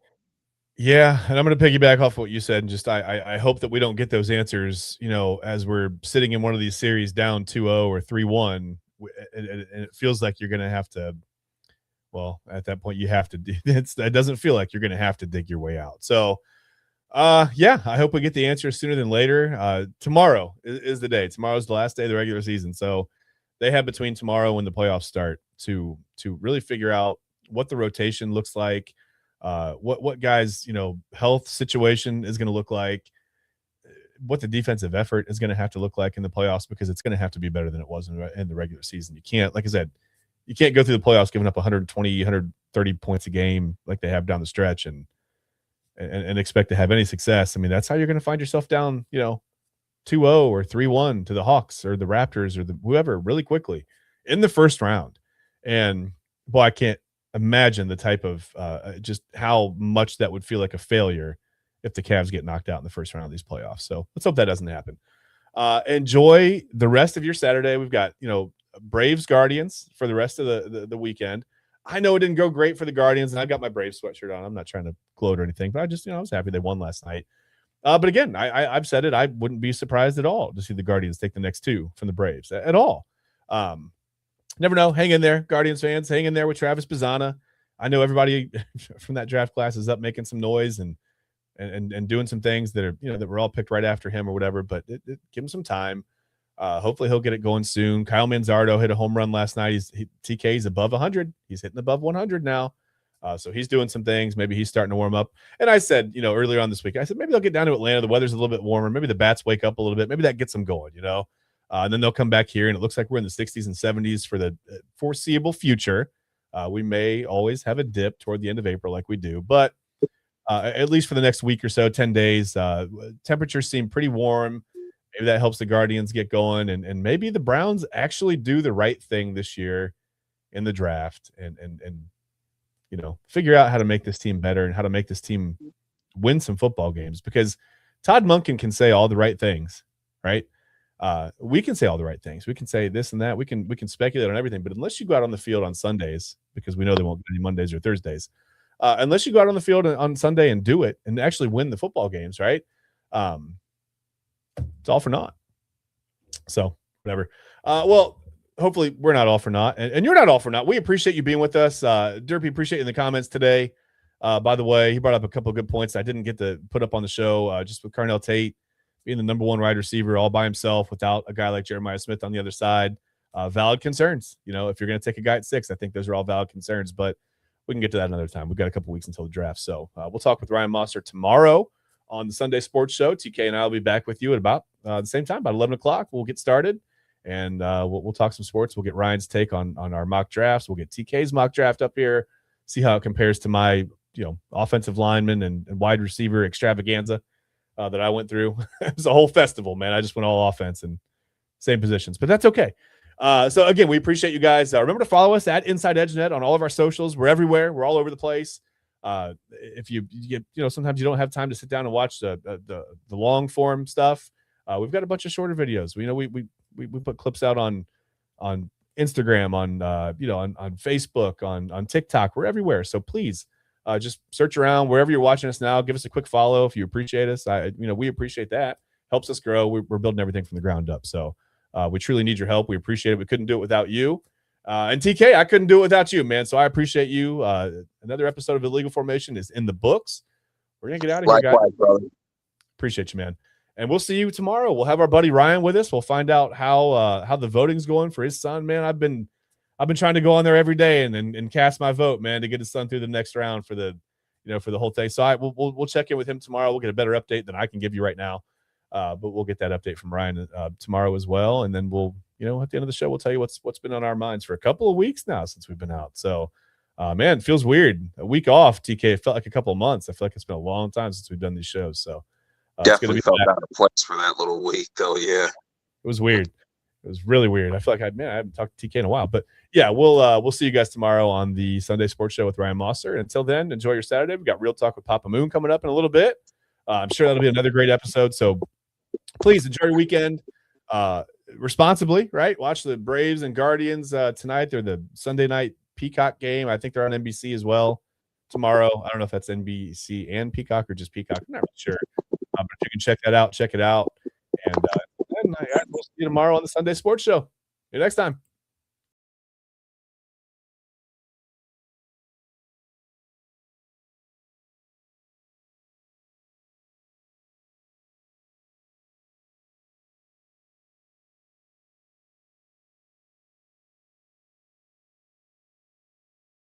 yeah, and I'm going to piggyback off what you said, and just I hope that we don't get those answers, as we're sitting in one of these series down 2-0 or 3-1, and it feels like you're going to have to, well, at that point you have to, it doesn't feel like you're going to have to dig your way out. So, yeah, I hope we get the answer sooner than later. Tomorrow is the day. Tomorrow's the last day of the regular season. So they have between tomorrow and the playoffs start to really figure out what the rotation looks like, what guys, health situation is going to look like, what the defensive effort is going to have to look like in the playoffs, because it's going to have to be better than it was in the regular season. You can't, like I said, you can't go through the playoffs giving up 120, 130 points a game like they have down the stretch and expect to have any success. I mean, that's how you're going to find yourself down, 2-0 or 3-1 to the Hawks or the Raptors or whoever really quickly in the first round. And boy, I can't imagine the type of just how much that would feel like a failure if the Cavs get knocked out in the first round of these playoffs. So let's hope that doesn't happen. Enjoy the rest of your Saturday. We've got, Braves Guardians for the rest of the weekend. I know it didn't go great for the Guardians, and I got my Braves sweatshirt on. I'm not trying to gloat or anything, but I just, I was happy they won last night. But again, I've said it. I wouldn't be surprised at all to see the Guardians take the next two from the Braves at all. Never know. Hang in there, Guardians fans. Hang in there with Travis Bazzana. I know everybody from that draft class is up making some noise and doing some things that are, that were all picked right after him or whatever, but give him some time. Hopefully he'll get it going soon. Kyle Manzardo hit a home run last night. TK's above 100. He's hitting above 100 now. So he's doing some things. Maybe he's starting to warm up. And I said, earlier on this week, I said, maybe they'll get down to Atlanta. The weather's a little bit warmer. Maybe the bats wake up a little bit. Maybe that gets them going, and then they'll come back here, and it looks like we're in the 60s and 70s for the foreseeable future. We may always have a dip toward the end of April like we do, but at least for the next week or so, 10 days, temperatures seem pretty warm. Maybe that helps the Guardians get going, and maybe the Browns actually do the right thing this year in the draft and figure out how to make this team better and how to make this team win some football games, because Todd Monken can say all the right things, right? We can say all the right things. We can say this and that. We can speculate on everything, but unless you go out on the field on Sundays, because we know they won't get any Mondays or Thursdays, unless you go out on the field on Sunday and do it and actually win the football games, right? It's all for naught. So whatever. Well, hopefully we're not all for naught, and you're not all for naught. We appreciate you being with us. Derpy, appreciate you in the comments today. By the way, he brought up a couple of good points I didn't get to put up on the show, just with Carnell Tate being the number one wide receiver all by himself without a guy like Jeremiah Smith on the other side. Valid concerns. If you're going to take a guy at 6, I think those are all valid concerns, but we can get to that another time. We've got a couple weeks until the draft. So we'll talk with Ryan Mosser tomorrow on the Sunday Sports Show. TK and I will be back with you at about the same time, about 11 o'clock. We'll get started, and we'll talk some sports. We'll get Ryan's take on our mock drafts. We'll get TK's mock draft up here, see how it compares to my offensive lineman and wide receiver extravaganza that I went through. It was a whole festival, man. I just went all offense and same positions, but that's okay. So again, we appreciate you guys. Remember to follow us at Inside EdgeNet on all of our socials. We're everywhere. We're all over the place. If you get, sometimes you don't have time to sit down and watch the long form stuff. We've got a bunch of shorter videos. We put clips out on Instagram, on Facebook, on TikTok. We're everywhere. So please just search around wherever you're watching us now. Give us a quick follow if you appreciate us. We appreciate that. Helps us grow. We're building everything from the ground up. So we truly need your help. We appreciate it. We couldn't do it without you. And TK, I couldn't do it without you, man. So I appreciate you. Another episode of Illegal Formation is in the books. We're gonna get out of here, guys. Brother. Appreciate you, man. And we'll see you tomorrow. We'll have our buddy Ryan with us. We'll find out how the voting's going for his son, man. I've been trying to go on there every day and cast my vote, man, to get his son through the next round for the whole thing. So we'll check in with him tomorrow. We'll get a better update than I can give you right now. But we'll get that update from Ryan tomorrow as well. And then we'll, at the end of the show, we'll tell you what's been on our minds for a couple of weeks now since we've been out. So, man, it feels weird. A week off, TK. It felt like a couple of months. I feel like it's been a long time since we've done these shows. So definitely felt out of place for that little week, though. Yeah, it was weird. It was really weird. I feel like I haven't talked to TK in a while. But yeah, we'll see you guys tomorrow on the Sunday Sports Show with Ryan Mosser. And until then, enjoy your Saturday. We've got Real Talk with Papa Moon coming up in a little bit. I'm sure that'll be another great episode. So please enjoy your weekend responsibly, right? Watch the Braves and Guardians tonight. They're the Sunday night Peacock game. I think they're on NBC as well tomorrow. I don't know if that's NBC and Peacock or just Peacock. I'm not really sure. But if you can check that out, check it out. And we'll see you tomorrow on the Sunday Sports Show. See you next time.